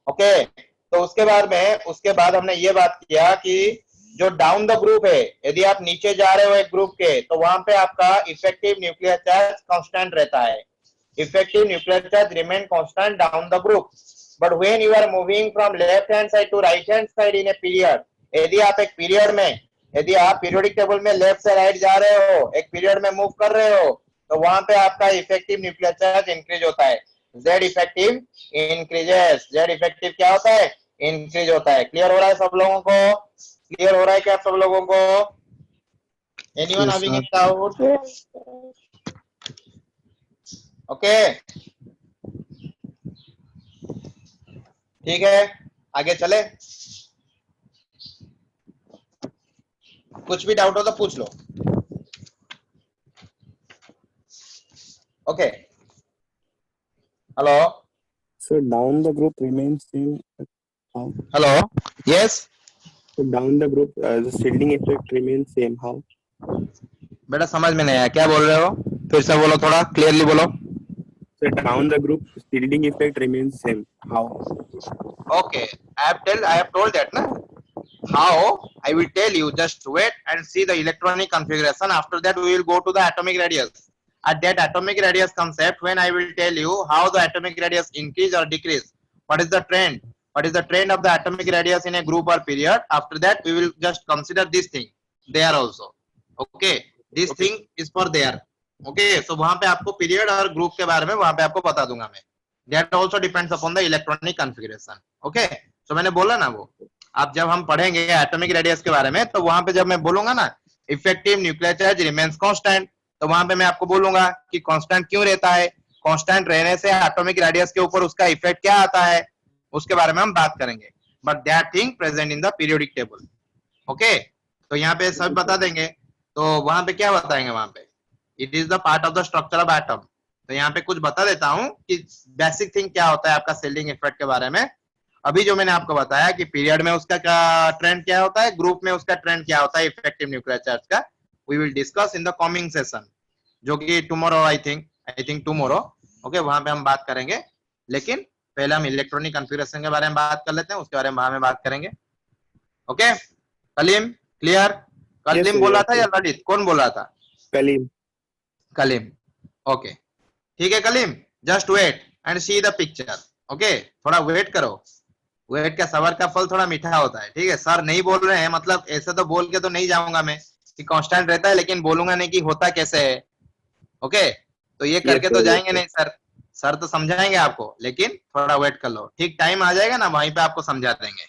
ओके, तो उसके बाद हमने ये बात किया कि जो डाउन द ग्रुप है, यदि आप नीचे जा रहे हो एक ग्रुप के तो वहां पे आपका इफेक्टिव न्यूक्लियर चार्ज कांस्टेंट रहता है। Effective nuclear charge remain constant down the group, but when you are moving from left hand side to right hand side in a period, यदि आप एक पीरियड में, यदि आप पीरियोडिक टेबल में left से राइट जा रहे हो, एक पीरियड में मूव कर रहे हो, तो वहां पे आपका इफेक्टिव न्यूक्लियर चार्ज इंक्रीज होता है, Z effective increases. Z effective क्या होता है? इंक्रीज होता है। क्लियर हो रहा है सब लोगों को? क्लियर हो रहा है क्या सब लोगों को? Anyone having any doubt? Yes, okay, ठीक है, आगे चले। कुछ भी डाउट हो तो पूछ लो। Okay, hello So down the group remains same. How? Hello, yes So down the group, the shielding effect remains same. How? बेटा समझ में नहीं आया, क्या बोल रहे हो? फिर से बोलो, थोड़ा क्लियरली बोलो। So down the group, shielding effect remains same. How? Okay, I have told that na. How? I will tell you. Just wait and see the electronic configuration. After that, we will go to the atomic radius. At that atomic radius concept, when I will tell you how the atomic radius increase or decrease, what is the trend? What is the trend of the atomic radius in a group or period? After that, we will just consider this thing there also. Okay, this thing is for there. Okay, so वहां पे आपको period और group के बारे में वहां पे आपको बता दूंगा मैं। That also depends upon the electronic configuration. Okay, so मैंने बोला ना, वो आप जब हम पढ़ेंगे एटॉमिक रेडियस के बारे में तो वहां पे जब मैं बोलूंगा ना effective nuclear charge remains constant, तो वहां पे मैं आपको बोलूंगा कि कांस्टेंट क्यों रहता है, कांस्टेंट रहने से एटॉमिक रेडियस के ऊपर उसका इफेक्ट क्या आता है, उसके बारे में हम बात करेंगे। But that thing present in the periodic table. Okay, तो यहाँ पे सब बता देंगे। तो वहां पे क्या बताएंगे? वहां पे it is the part of the structure of atom. तो यहाँ पे कुछ बता देता हूँ कि बेसिक थिंग क्या होता है आपका शील्डिंग इफेक्ट के बारे में। अभी जो मैंने आपको बताया कि पीरियड में उसका क्या ट्रेंड क्या होता है, ग्रुप में उसका ट्रेंड क्या होता है इफेक्टिव न्यूक्लियर चार्ज का, we will discuss in the coming session, जो कि tomorrow I think tomorrow. Okay, वहां पे हम बात करेंगे। लेकिन पहले हम इलेक्ट्रॉनिक कॉन्फ़िगरेशन के बारे में बात कर लेते हैं, उसके बारे में वहां में बात करेंगे। Okay, Kaleem clear? Kaleem sir, बोला yes, था या sir. ललित, कौन बोला था? Kalim. कलीम। ओके, ठीक है Kaleem, just wait and see the picture. Okay, थोड़ा वेट करो, वेट का सबर का फल थोड़ा मीठा होता है, ठीक है। सर नहीं बोल रहे हैं मतलब ऐसे तो बोल के तो नहीं जाऊंगा मैं कि कांस्टेंट रहता है, लेकिन बोलूंगा नहीं कि होता कैसे है। ओके, तो ये करके sir, तो yes, जाएंगे sir. नहीं सर, सर तो समझाएंगे आपको, लेकिन थोड़ा वेट कर लो, ठीक टाइम आ जाएगा ना वहीं पे आपको समझा देंगे।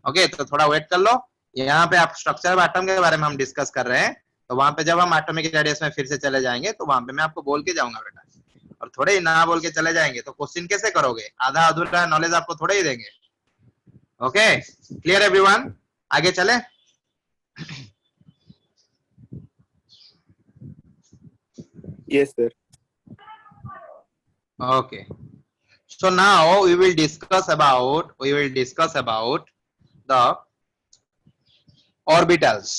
ओके, तो थोड़ा वेट कर लो। यहाँ पे आप स्ट्रक्चर ऑफ एटम के बारे में हम डिस्कस कर रहे हैं, तो वहां पे जब हम एटॉमिक रेडियस में फिर से चले जाएंगे तो वहां पे मैं आपको बोल के जाऊंगा बेटा, और थोड़े ही ना बोल के चले जाएंगे तो क्वेश्चन कैसे करोगे, आधा अधूरा नॉलेज आपको थोड़े ही देंगे। ओके, क्लियर एवरीवन, आगे चले। Yes, sir. Okay, so now we will discuss about the orbitals.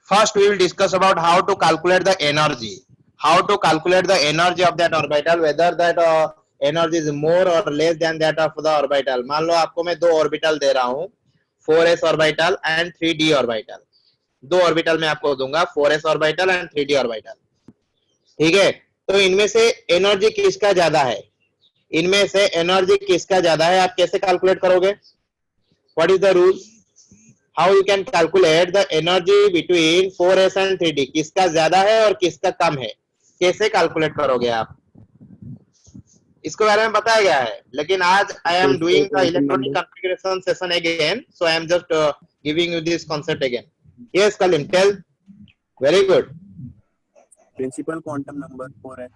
First we will discuss about how to calculate the energy, of that orbital, whether that energy is more or less than that of the orbital. मान लो आपको मैं दो orbital दे रहा हूँ, 4s orbital and 3d orbital. दो orbital मैं आपको दूंगा, 4s orbital and 3d orbital, ठीक है। तो इनमें से एनर्जी किसका ज्यादा है, इनमें से एनर्जी किसका ज्यादा है, आप कैसे कैलकुलेट करोगे? What is the rule, how you can calculate the energy between 4s and 3d, किसका ज्यादा है और किसका कम है, कैसे कैलकुलेट करोगे आप? इसके बारे में बताया गया है, लेकिन आज I am doing the electronic configuration session again, so I am just giving you this concept again. Yes Kalim, tell. Very good. Principal quantum number 4s.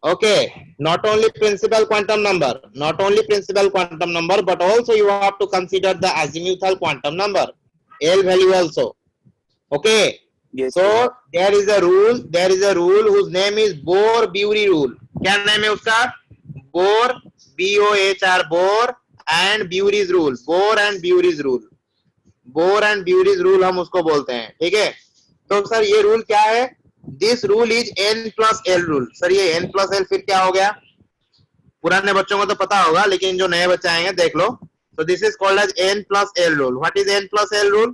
Okay, not only principal quantum number, but also you have to consider the azimuthal quantum number, L value also. Okay, Yes, so sir. there is a rule whose name is Bohr-Bury rule. क्या नाम है उसका? Bohr, B-O-H-R, Bohr and Bury's rule, Bohr and Bury's rule हम उसको बोलते हैं, ठीक है। तो सर ये रूल क्या है? This rule is n plus L rule. Sir ये n प्लस एल फिर क्या हो गया? पुराने बच्चों को तो पता होगा, लेकिन जो नए बच्चे आएंगे देख लो। So this is called as n plus l rule. What is n plus l rule?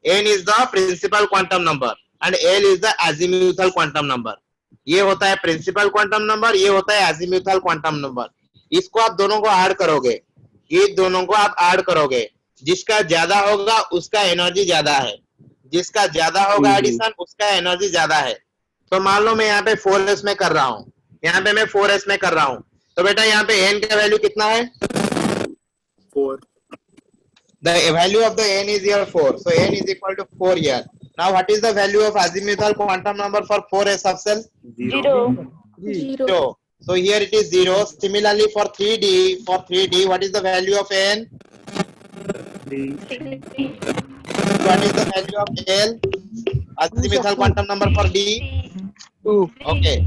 n is the principal quantum number and l is the azimuthal quantum number. ये होता है प्रिंसिपल क्वांटम नंबर, ये होता है azimuthal quantum number. इसको आप दोनों को ऐड करोगे, ये दोनों को आप ऐड करोगे, जिसका ज्यादा होगा उसका एनर्जी ज्यादा है, जिसका ज्यादा होगा एडिशन उसका एनर्जी ज्यादा है। तो मान लो मैं यहाँ पे 4s में कर रहा हूँ, यहाँ पे मैं 4s में कर रहा हूँ, तो बेटा यहाँ पे n का वैल्यू कितना है? 4. The value of the n is here 4, so n is equal to 4 here. Now what is the value of azimuthal quantum number for 4s of cell? 0. Zero. So here it is 0. Similarly for 3d, what is the value of n? 3. What is the value of l? Azimuthal quantum number for d? 2. Okay.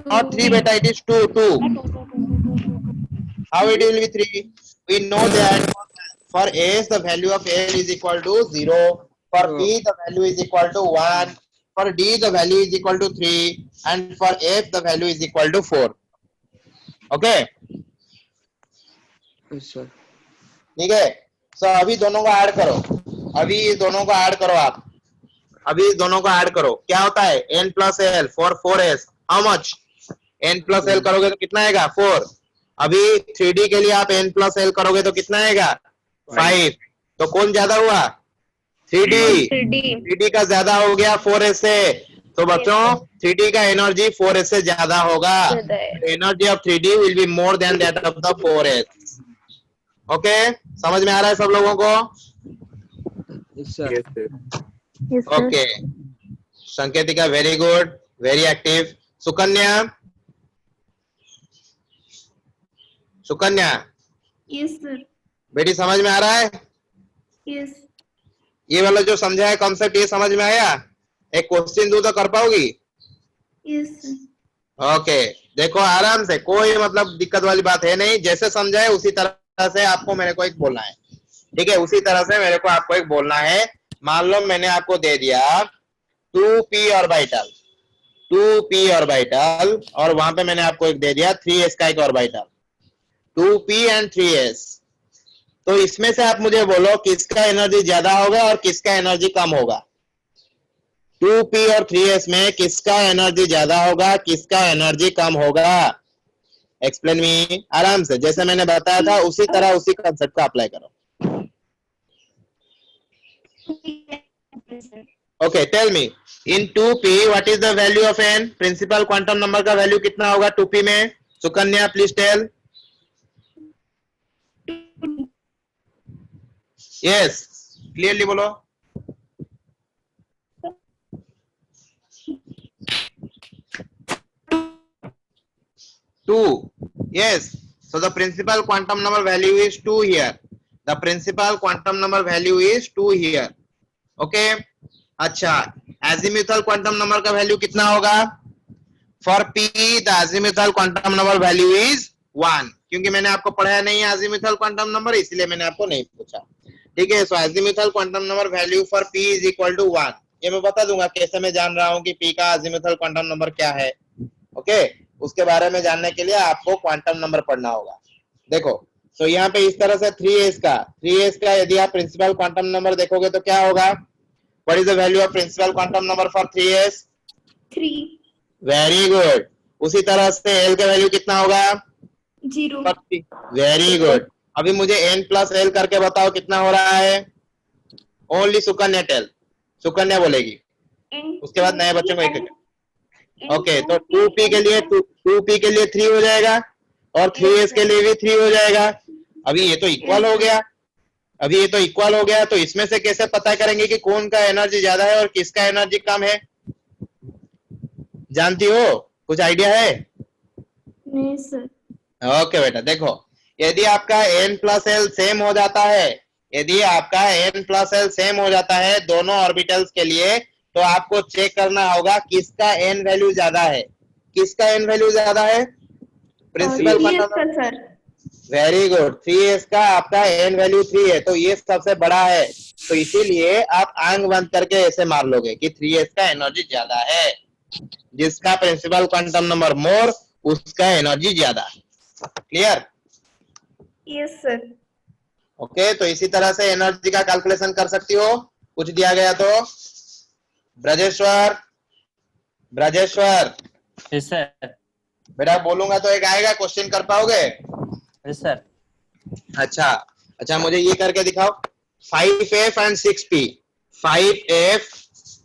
Not 3 beta, it is 2. How it will be 3? We know that for s the value of l is equal to 0, for b the value is equal to 1, for d the value is equal to 3, and for f the value is equal to 4. Okay, Yes, sir. ठीक है। सो अभी दोनों को add करो, अभी इस दोनों को ऐड करो आप, अभी इस दोनों को ऐड करो। क्या होता है? n plus l for 4s, how much? n plus l करोगे तो कितना आएगा? 4। अभी 3d के लिए आप n plus l करोगे तो कितना आएगा? 5। तो कौन ज्यादा हुआ? 3d। 3d का ज्यादा हो गया 4s से, तो बच्चों 3d का एनर्जी 4s से ज्यादा होगा। Energy of 3d will be more than that of the 4s। Okay, समझ में आ रहा है सब लोगों को? Yes, sir. Yes, sir. Yes, sir. Okay, Sanketika very good, very active. Sukanya, Yes, sir. बेटी समझ में आ रहा है? Yes. ये वाला जो समझा है कॉन्सेप्ट, ये समझ में आया? एक क्वेश्चन दूं तो कर पाओगी? Yes, sir. ओके, देखो आराम से, कोई मतलब दिक्कत वाली बात है नहीं, जैसे समझा है उसी तरह से आपको मेरे को एक बोलना है, ठीक है? उसी तरह से मेरे को आपको एक बोलना है। मान लो मैंने आपको दे दिया 2p ऑर्बिटल, 2p ऑर्बिटल, और वहां पे मैंने आपको एक दे दिया 3s का एक ऑर्बिटल, 2p एंड 3s। तो इसमें से आप मुझे बोलो किसका एनर्जी ज्यादा होगा और किसका एनर्जी कम होगा? 2p और 3s में किसका एनर्जी ज्यादा होगा, किसका एनर्जी कम होगा? एक्सप्लेन मी, आराम से जैसे मैंने बताया था उसी तरह उसी कंसेप्ट को अप्लाई करो. Okay, tell me in 2p what is the value of n? Principal quantum number का वैल्यू कितना होगा 2p में? Sukanya please tell. Yes, clearly बोलो. Two. Yes. So the principal quantum number value is 2 here. The principal quantum number value is 2 here. Okay. अच्छा, azimuthal quantum number का value कितना होगा? For p the azimuthal quantum number value is 1. क्योंकि मैंने आपको पढ़ाया नहीं है azimuthal quantum number, इसलिए मैंने आपको नहीं पूछा. ठीक है. So azimuthal quantum number value for p is equal to 1. ये मैं बता दूंगा कैसे मैं जान रहा हूँ कि p का azimuthal quantum number क्या है. ओके, उसके बारे में जानने के लिए आपको क्वांटम नंबर पढ़ना होगा. देखो, तो यहाँ पे इस तरह से 3s का यदि आप प्रिंसिपल क्वांटम नंबर देखोगे तो क्या होगा? What is the value of principal quantum number for 3s? 3. Very good. उसी तरह से l का वैल्यू कितना होगा? 0. Very good. अभी मुझे n प्लस l करके बताओ कितना हो रहा है? Only Sukanya tell. सुकन्या बोलेगी, उसके बाद नए बच्चों को एक. ओके, तो 2p के लिए 3 हो जाएगा और 3s के लिए भी 3 हो जाएगा. अभी ये तो इक्वल हो गया. तो इसमें से कैसे पता करेंगे कि कौन का एनर्जी ज्यादा है और किसका एनर्जी कम है? जानती हो? कुछ आइडिया है? नहीं सर. ओके बेटा, देखो, यदि आपका n प्लस एल सेम हो जाता है, दोनों ऑर्बिटल्स के लिए, तो आपको चेक करना होगा किसका n वैल्यू ज्यादा है. Principal quantum. Sir. Very good. 3s का आपका n वैल्यू 3 है, तो ये सबसे बड़ा है. तो इसीलिए आप आंख बंद करके ऐसे मार लोगे कि 3s का एनर्जी ज्यादा है. जिसका प्रिंसिपल क्वांटम नंबर मोर, उसका एनर्जी ज्यादा. क्लियर? Yes sir. ओके, तो इसी तरह से एनर्जी का कैलकुलेशन कर सकती हो. कुछ दिया गया तो ब्रजेश्वर. Yes sir. बेटा बोलूंगा तो एक आएगा, क्वेश्चन कर पाओगे? Yes sir. अच्छा, मुझे ये करके दिखाओ. 5f and 6p. 5f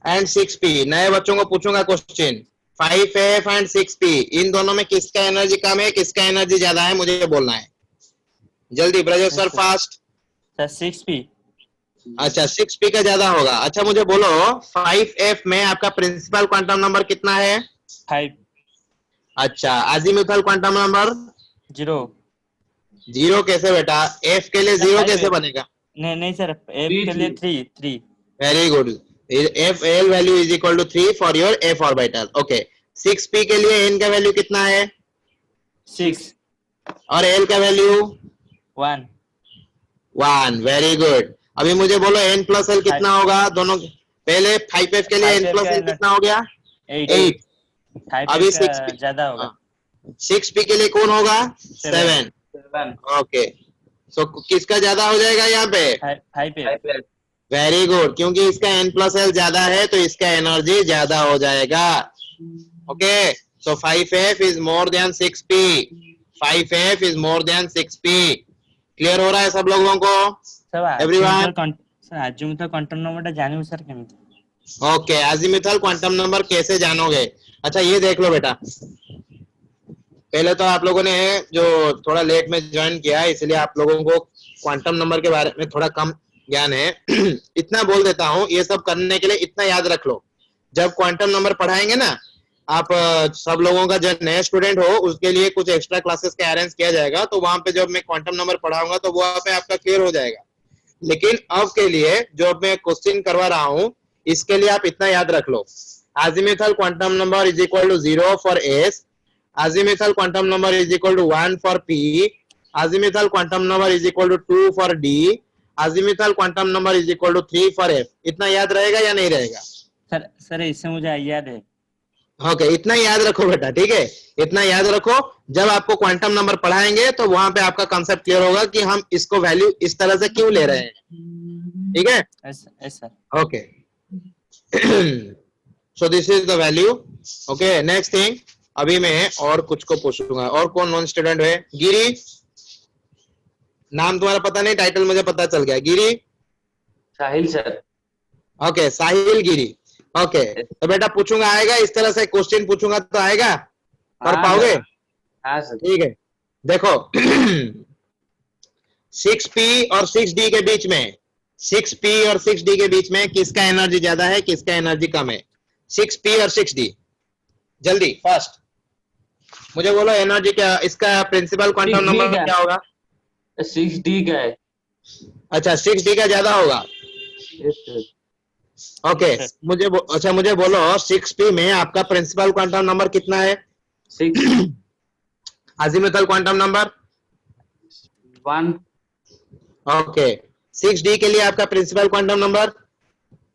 and 6p. नए बच्चों को पूछूंगा क्वेश्चन. 5f एंड 6p, इन दोनों में किसका एनर्जी कम है, किसका एनर्जी ज्यादा है, मुझे बोलना है. जल्दी ब्रजेश्वर, फास्ट. Sir 6p. अच्छा, 6p का ज्यादा होगा. अच्छा, मुझे बोलो 5f में आपका प्रिंसिपल क्वांटम नंबर कितना है? 5. अच्छा, अजीमुथल क्वांटम नंबर? 0. कैसे बेटा? f के लिए 0 कैसे बनेगा? नहीं सर, f के लिए 3. Very good. f l value is equal to 3 for your f orbital. Okay, 6p के लिए n का वैल्यू कितना है? 6. और l का वैल्यू? 1. Very good. अभी मुझे बोलो n प्लस l कितना होगा दोनों? पहले 5f के लिए n प्लस l कितना हो गया? 8. अभी 6p ज्यादा होगा. 6p के लिए कौन होगा? 7. ओके, सो किसका ज्यादा हो जाएगा यहाँ पे? 5f. Very good. क्योंकि इसका n प्लस l ज्यादा है तो इसका एनर्जी ज्यादा हो जाएगा. Okay, so 5f is more than 6p. 5f is more than 6p. Clear हो रहा है सब लोगों को? एवरीवन? सर अजीमुथल क्वांटम नंबरটা জানিও স্যার কেমনে? ओके, अजीमुथल क्वांटम नंबर कैसे जानोगे? अच्छा, ये देख लो बेटा. पहले तो आप लोगों ने जो थोड़ा लेट में ज्वाइन किया है, इसलिए आप लोगों को क्वांटम नंबर के बारे में थोड़ा कम ज्ञान है. इतना बोल देता हूँ, ये सब करने के लिए इतना याद रख लो. जब क्वांटम नंबर पढ़ाएंगे ना आप सब लोगों का, जो नए स्टूडेंट हो उसके लिए कुछ एक्स्ट्रा क्लासेस का अरेंज किया जाएगा. तो वहां पे जब मैं क्वांटम नंबर पढ़ाऊंगा तो वहां पे आपका क्लियर हो जाएगा. लेकिन अब के लिए जो मैं क्वेश्चन करवा रहा हूँ, इसके लिए आप इतना याद रख लो. azimuthal quantum number is equal to 0 for s. azimuthal quantum number is equal to 1 for p. azimuthal quantum number is equal to 2 for d. azimuthal quantum number is equal to 3 for f. इतना याद रहेगा या नहीं रहेगा? Sir इससे मुझे याद है. ओके, इतना याद रखो बेटा. ठीक है, इतना याद रखो. जब आपको क्वांटम नंबर पढ़ाएंगे तो वहां पे आपका कांसेप्ट क्लियर होगा कि हम इसको वैल्यू इस तरह से क्यों ले रहे हैं. ठीक है? Yes sir. Okay, so this is the value. Okay, next thing, अभी मैं और कुछ को पूछूंगा। और कौन नॉन स्टूडेंट है? गिरी, नाम तुम्हारा पता नहीं, टाइटल मुझे पता चल गया। गिरी, साहिल सर। ओके, साहिल गिरी। ओके, तो बेटा पूछूंगा, आएगा इस तरह से क्वेश्चन पूछूंगा तो आएगा, कर हाँ पाओगे? सर, हाँ सर। ठीक है, देखो 6p और 6d के बीच में, 6p और 6d के बीच में किसका एनर्जी ज्यादा है, किसका एनर्जी कम है? 6p और 6d, जल्दी फास्ट मुझे बोलो एनर्जी क्या, इसका प्रिंसिपल क्वांटम 6d नंबर का। क्या होगा? 6d का है। अच्छा 6d का ज्यादा होगा। Yes sir. ओके, अच्छा मुझे बोलो 6p में आपका प्रिंसिपल क्वांटम नंबर कितना है? 6 azimuthal quantum number 1 okay. 6d के लिए आपका प्रिंसिपल क्वांटम नंबर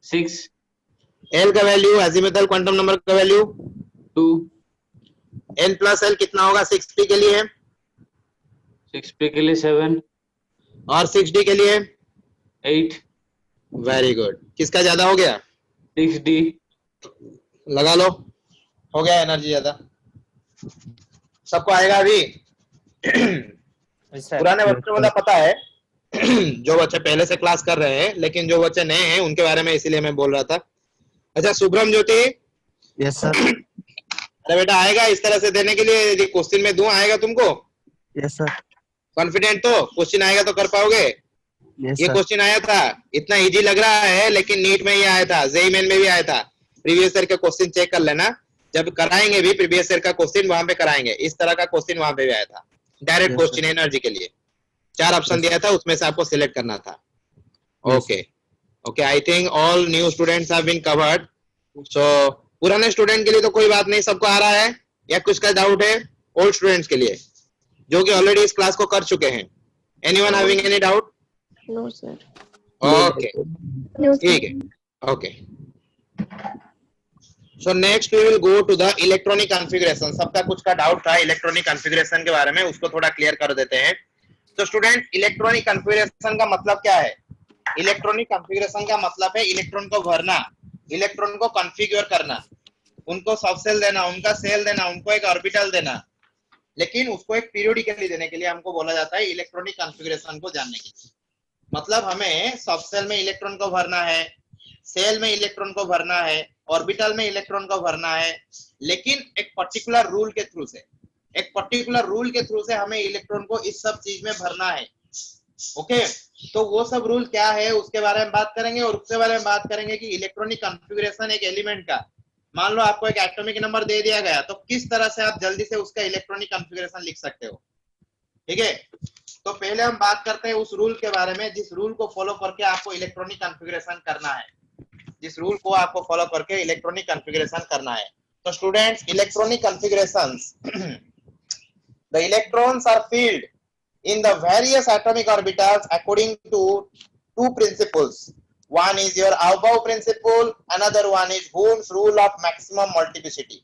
6 l का वैल्यू, अजीमुथल क्वांटम नंबर का वैल्यू 2 n प्लस l कितना होगा 6p के लिए? 6p के लिए 7 और 6d के लिए 8 वेरी गुड। किसका ज्यादा हो गया? 6d। लगा लो, हो गया एनर्जी ज्यादा। सबको आएगा अभी? पुराने बच्चों को तो पता है जो बच्चे पहले से क्लास कर रहे हैं, लेकिन जो बच्चे नए हैं उनके बारे में इसीलिए मैं बोल रहा था। अच्छा शुभ्रम ज्योति, यस सर। अरे बेटा आएगा इस तरह से देने के लिए, यदि क्वेश्चन में दूं आएगा तुमको? Yes sir. कॉन्फिडेंट तो? क्वेश्चन आएगा तो कर पाओगे? यस ये सर। क्वेश्चन आया था, इतना इजी लग रहा है लेकिन नीट में ही आया था, जेईई मेन में भी आया था। प्रीवियस ईयर का क्वेश्चन चेक कर लेना, जब कराएंगे भी प्रीवियस ईयर का क्वेश्चन वहां पे कराएंगे, इस तरह का क्वेश्चन वहां पे भी आया था। डायरेक्ट Yes, क्वेश्चन एनर्जी के लिए 4 ऑप्शन दिया था, उसमें से आपको सिलेक्ट करना था। Okay okay, I think all new students have been covered. So पुराने स्टूडेंट के लिए तो कोई बात नहीं, सबको आ रहा है या कुछ का डाउट है? ओल्ड स्टूडेंट्स के लिए जो कि ऑलरेडी इस क्लास को कर चुके हैं, anyone having any doubt? No sir. Okay no ठीक है, okay. So next we will go to the electronic configuration. सबका कुछ का डाउट था इलेक्ट्रॉनिक कॉन्फ़िगरेशन के बारे में, उसको थोड़ा क्लियर कर देते हैं। तो स्टूडेंट, इलेक्ट्रॉनिक कॉन्फ़िगरेशन का मतलब क्या है? इलेक्ट्रॉनिक कॉन्फ़िगरेशन का मतलब है इलेक्ट्रॉन को भरना, इलेक्ट्रॉन को कॉन्फ़िगर करना, उनको सब सेल देना, उनका सेल देना, उनको एक ऑर्बिटल देना, लेकिन उसको एक पीरियोडिकली देने के लिए हमको बोला जाता है इलेक्ट्रॉनिक कॉन्फ़िगरेशन को जानने के लिए। मतलब हमें सब सेल में इलेक्ट्रॉन को भरना है, सेल में इलेक्ट्रॉन को भरना है, ऑर्बिटल में इलेक्ट्रॉन को भरना है, लेकिन एक पर्टिकुलर रूल के थ्रू से, एक पर्टिकुलर रूल के थ्रू से हमें इलेक्ट्रॉन को इस सब चीज में भरना है। ओके, तो वो सब रूल क्या है उसके बारे में बात करेंगे, और उसके बारे में बात करेंगे कि इलेक्ट्रॉनिक कॉन्फ़िगरेशन एक एलिमेंट का, मान लो आपको एक एटॉमिक नंबर दे दिया गया, तो किस तरह से आप जल्दी से उसका इलेक्ट्रॉनिक कॉन्फ़िगरेशन लिख सकते हो। ठीक है, तो पहले हम बात करते हैं उस रूल के बारे में जिस रूल को फॉलो करके आपको इलेक्ट्रॉनिक कॉन्फ़िगरेशन करना है, जिस रूल को आपको फॉलो करके इलेक्ट्रॉनिक कॉन्फ़िगरेशन करना है। तो students, electronic configurations, the electrons are filled in the various atomic orbitals according to two principles. One is your Aufbau principle, another one is Ohm's rule of maximum multiplicity,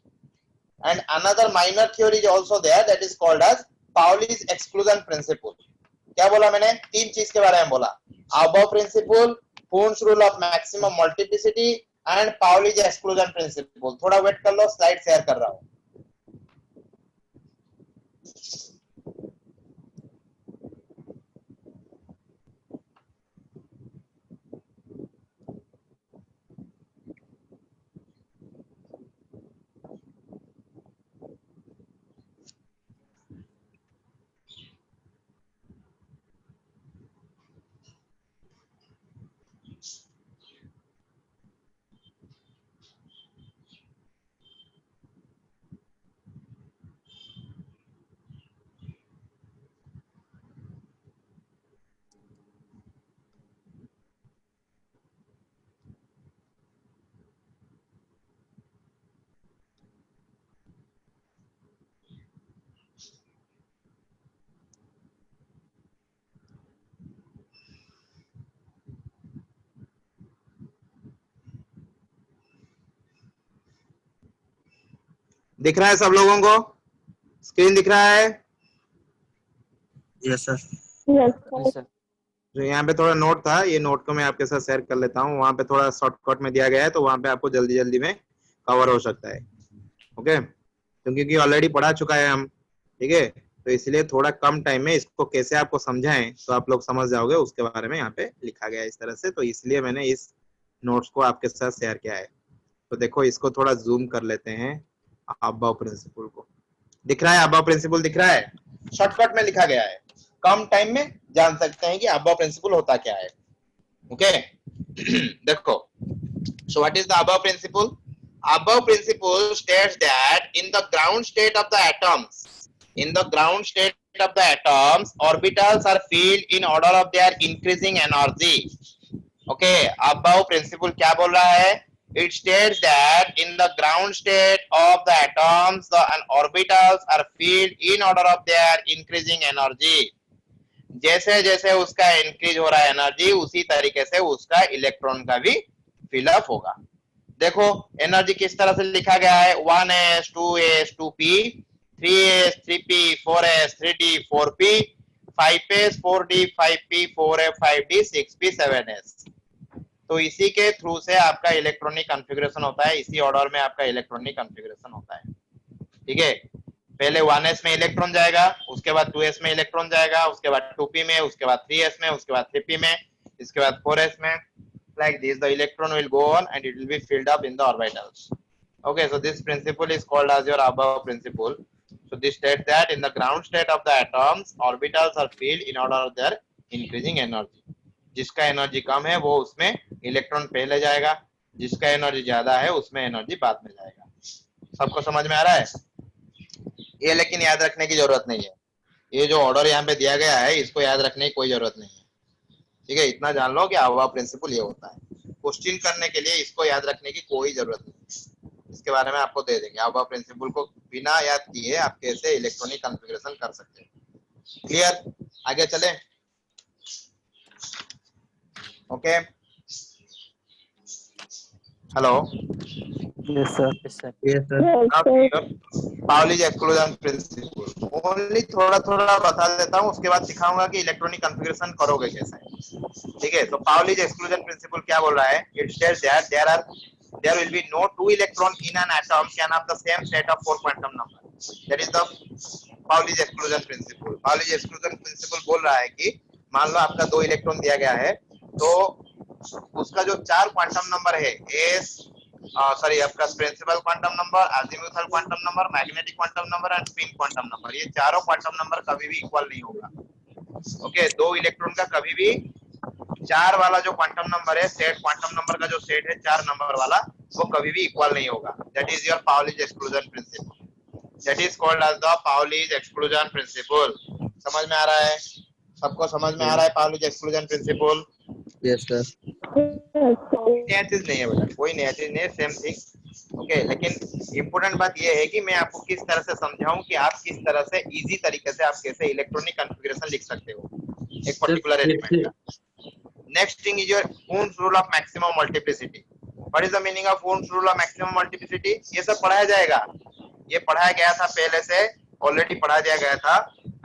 and another minor theory is also there, that is called as Pauli's exclusion principle. क्या बोला मैंने? 3 चीज के बारे में बोला, Aufbau principle, Ohm's rule of maximum multiplicity and Pauli's exclusion principle. थोड़ा wait कर लो, स्लाइड शेयर कर रहा हूँ। दिख रहा है सब लोगों को? स्क्रीन दिख रहा है? Yes sir. Yes sir. जो यहाँ पे थोड़ा नोट था, ये नोट को मैं आपके साथ शेयर कर लेता हूँ। वहां पे थोड़ा शॉर्टकट में दिया गया है, तो वहां पे आपको जल्दी जल्दी में कवर हो सकता है। ओके, क्योंकि ऑलरेडी पढ़ा चुका है हम, ठीक है। तो इसलिए थोड़ा कम टाइम में इसको कैसे आपको समझाएं तो आप लोग समझ जाओगे, उसके बारे में यहाँ पे लिखा गया है इस तरह से। तो इसलिए मैंने इस नोट्स को आपके साथ शेयर किया है। तो देखो इसको थोड़ा जूम कर लेते हैं, अबाव प्रिंसिपल को। दिख रहा है? अबाव प्रिंसिपल दिख रहा है? शॉर्टकट में लिखा गया है, कम टाइम में जान सकते हैं कि अबाव प्रिंसिपल होता क्या है। ओके देखो, so what is the above principle? Above principle states that in the ground state of the atoms, orbitals are filled in order of their increasing energy. Okay, above principle क्या बोल रहा है? It states that in the ground state of the atoms, the orbitals are filled in order of their increasing energy. जैसे जैसे उसका increase हो रहा है एनर्जी, उसी तरीके से उसका इलेक्ट्रॉन का भी फिलअप होगा। देखो एनर्जी किस तरह से लिखा गया है, 1s 2s 2p 3s 3p 4s 3d 4p 5s 4d 5p 4f 5d 6p 7s। तो इसी के थ्रू से आपका इलेक्ट्रॉनिक कॉन्फ़िगरेशन होता है, इसी ऑर्डर में आपका इलेक्ट्रॉनिक कॉन्फ़िगरेशन होता है, ठीक है। पहले 1s में इलेक्ट्रॉन जाएगा, उसके बाद 2s में इलेक्ट्रॉन जाएगा, उसके बाद 2p में, उसके बाद 3s में, उसके बाद 3p में, इसके बाद 4s में। Like this the electron will go on and it will be filled up in the orbitals. Okay, so this principle is called as your above principle. So this states that in the ground state of the atoms orbitals are filled in order of their increasing energy. जिसका energy कम है वो उसमें electron पहले जाएगा, जिसका energy ज्यादा है उसमें एनर्जी बाद में जाएगा। सबको समझ में आ रहा है ये? लेकिन याद रखने की जरूरत नहीं है, ये जो ऑर्डर यहाँ पे दिया गया है इसको याद रखने की कोई जरूरत नहीं है, ठीक है। इतना जान लो कि अबाव प्रिंसिपल ये होता है। क्वेश्चन करने के लिए इसको याद रखने की कोई जरूरत नहीं, इसके बारे में आपको दे देंगे। अबाव प्रिंसिपल को बिना याद किए आप कैसे इलेक्ट्रॉनिक कॉन्फ़िगरेशन कर सकते हैं। क्लियर? आगे चले। Okay, hello. Yes, sir. Yes, sir. Yes, sir. Pauli's exclusion principal only थोड़ा थोड़ा बता देता हूँ, उसके बाद सिखाऊंगा कि इलेक्ट्रॉनिक कॉन्फ़िगरेशन करोगे कैसे, ठीक है। तो पाउलीज एक्सक्लूजन प्रिंसिपल क्या बोल रहा है? It states that there will be no two electron in an atom can have the same set of 4 quantum number. That is the Pauli's exclusion principle. Pauli's exclusion principle बोल रहा है कि मान लो आपका 2 इलेक्ट्रॉन दिया गया है, तो उसका जो 4 क्वांटम नंबर है, आपका principal quantum number, azimuthal quantum number, magnetic quantum number and spin quantum number, ये चारों क्वांटम नंबर कभी भी इक्वल नहीं होगा। ओके, 2 इलेक्ट्रॉन का कभी भी 4 वाला जो क्वांटम नंबर है, सेट क्वांटम नंबर का जो सेट है 4 नंबर वाला, वो कभी भी इक्वल नहीं होगा। That is your Pauli's exclusion principle, that is called as the Pauli's exclusion principle. समझ में आ रहा है? सबको समझ में आ रहा है Pauli's exclusion principal? Yes, sir. नया चीज नहीं है बेटा, कोई नया चीज नहीं है, सेम थिंग। ओके, लेकिन इंपोर्टेंट बात ये है कि मैं आपको किस तरह से समझाऊं कि आप किस तरह से इजी तरीके से आप कैसे इलेक्ट्रॉनिक कॉन्फ़िगरेशन लिख सकते हो एक पर्टिकुलर एलिमेंट का। Next thing is your Ohm's rule of maximum multiplicity. What is the meaning of Ohm's rule of maximum multiplicity? ये सब पढ़ाया जाएगा, ये पढ़ाया गया था पहले से, ऑलरेडी पढ़ा दिया गया था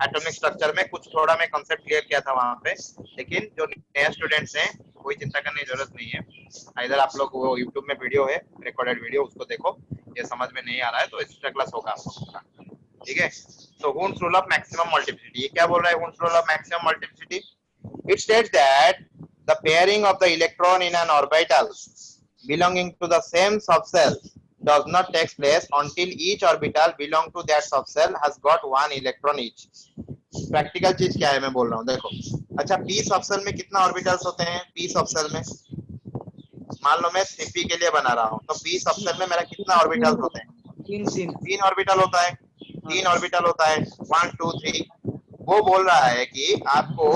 एटॉमिक स्ट्रक्चर में। कुछ थोड़ा मैं कांसेप्ट क्लियर किया था वहां पे, लेकिन जो नए स्टूडेंट्स हैं कोई चिंता करने की जरूरत नहीं है। इधर आप लोग वो YouTube में वीडियो है, रिकॉर्डेड वीडियो, उसको देखो। ये समझ में नहीं आ रहा है तो एक्स्ट्रा क्लास होगा आप लोगों का, ठीक है। तो Ohm's rule of maximum multiplicity, ये क्या बोल रहा है? Ohm's rule of maximum multiplicity, it states that the pairing of the electron in an orbital belonging to the same subcell does not take place until each orbital belong to that subcell has got 1 electron each. Practical चीज क्या है मैं बोल रहा हूँ, देखो। अच्छा, p subshell में कितना ऑर्बिटल्स होते हैं? p सबसेल में मान लो मैं 3p के लिए बना रहा हूँ, तो p सबसेल में मेरा कितना ऑर्बिटल्स होते हैं? 3 ऑर्बिटल होता है, 3 ऑर्बिटल होता है, 1 2 3। वो बोल रहा है कि आपको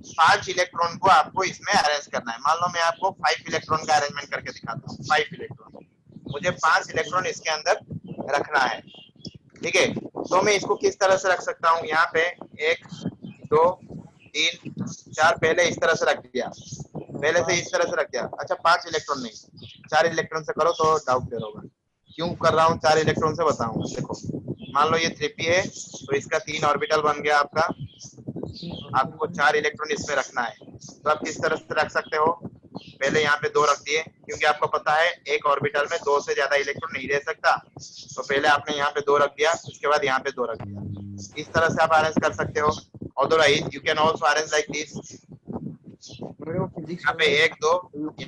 5 इलेक्ट्रॉन को आपको इसमें अरेंज करना है। मान लो मैं आपको 5 इलेक्ट्रॉन का अरेंजमेंट करके दिखाता हूँ। 5 इलेक्ट्रॉन, मुझे 5 इलेक्ट्रॉन इसके अंदर रखना है, ठीक है। तो मैं इसको किस तरह से रख सकता हूँ? यहाँ पे 1 2 3 4 पहले इस तरह से रख दिया, पहले से इस तरह से रख दिया। अच्छा, 5 इलेक्ट्रॉन नहीं, 4 इलेक्ट्रॉन से करो तो डाउट क्लियर होगा। क्यों कर रहा हूँ 4 इलेक्ट्रॉन से, बताऊंगा। देखो, मान लो ये 3p है, तो इसका 3 ऑर्बिटल बन गया आपका। आपको 4 इलेक्ट्रॉन इसमें रखना है, तो आप किस तरह से रख सकते हो? पहले यहाँ पे 2 रख दिए, क्योंकि आपको पता है एक ऑर्बिटल में 2 से ज्यादा इलेक्ट्रॉन नहीं रह सकता, तो पहले आपने यहाँ पे 2 रख दिया, उसके बाद यहाँ पे 2 रख दिया। इस तरह से आप अरेंज कर सकते हो। Otherwise you can also arrange like this, यहाँ पे 1 2,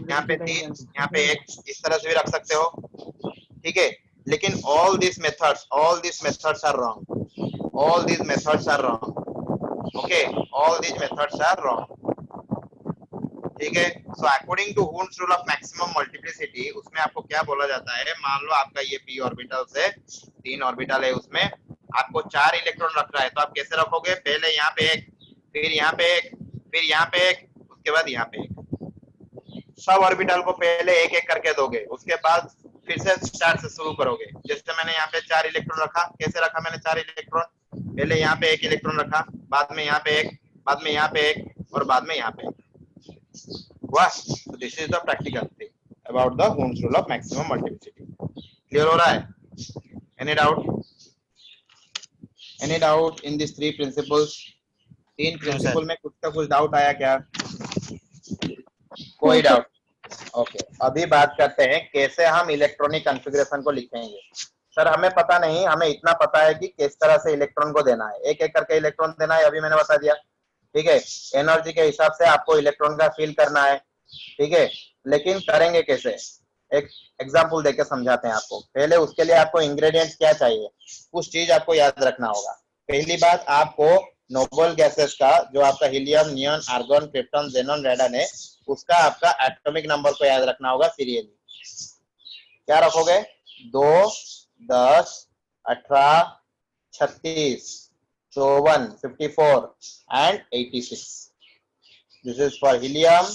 यहाँ पे 3, यहाँ पे 1, इस तरह से भी रख सकते हो, ठीक है। लेकिन all these methods are wrong, all these methods are wrong, okay, all these methods are wrong, ठीक है। So according to Hund's rule of maximum multiplicity, उसमें आपको क्या बोला जाता है, मान लो आपका ये p ऑर्बिटल से 3 ऑर्बिटल है, उसमें आपको 4 इलेक्ट्रॉन रख रहा है, तो आप कैसे रखोगे, पहले यहाँ पे 1, फिर यहाँ पे 1, फिर यहाँ पे 1, उसके बाद यहाँ पे 1, सब ऑर्बिटल को पहले 1 1 करके दोगे, उसके बाद फिर से 4 से शुरू करोगे। जैसे मैंने यहाँ पे 4 इलेक्ट्रॉन रखा, कैसे रखा मैंने 4 इलेक्ट्रॉन, पहले यहाँ पे 1 इलेक्ट्रॉन रखा, बाद में यहाँ पे 1, बाद में यहाँ पे 1 और बाद में यहाँ पे 1। वाह, so this is the practical thing about the Hund's rule of maximum multiplicity. Clear हो रहा है? Any doubt? Any doubt in these 3 principles? 3 principal में कुछ का कुछ डाउट आया क्या? कोई डाउट? ओके, अभी बात करते हैं कैसे हम इलेक्ट्रॉनिक कॉन्फ़िगरेशन को लिखेंगे। सर हमें पता नहीं, हमें इतना पता है कि किस तरह से इलेक्ट्रॉन को देना है, एक एक करके इलेक्ट्रॉन देना है, अभी मैंने बता दिया, ठीक है। एनर्जी के हिसाब से आपको इलेक्ट्रॉन का फील करना है, ठीक है। लेकिन करेंगे कैसे, एक एग्जांपल देके समझाते हैं आपको। पहले उसके लिए आपको इंग्रेडिएंट्स क्या चाहिए, कुछ चीज आपको याद रखना होगा। पहली बात, आपको नोबल गैसेस का जो आपका helium, neon, argon, krypton, xenon, radon है, उसका आपका एटॉमिक नंबर को याद रखना होगा सीरियली। क्या रखोगे, 2, 10, 18, 36, 54, 54 and 86. This is for helium,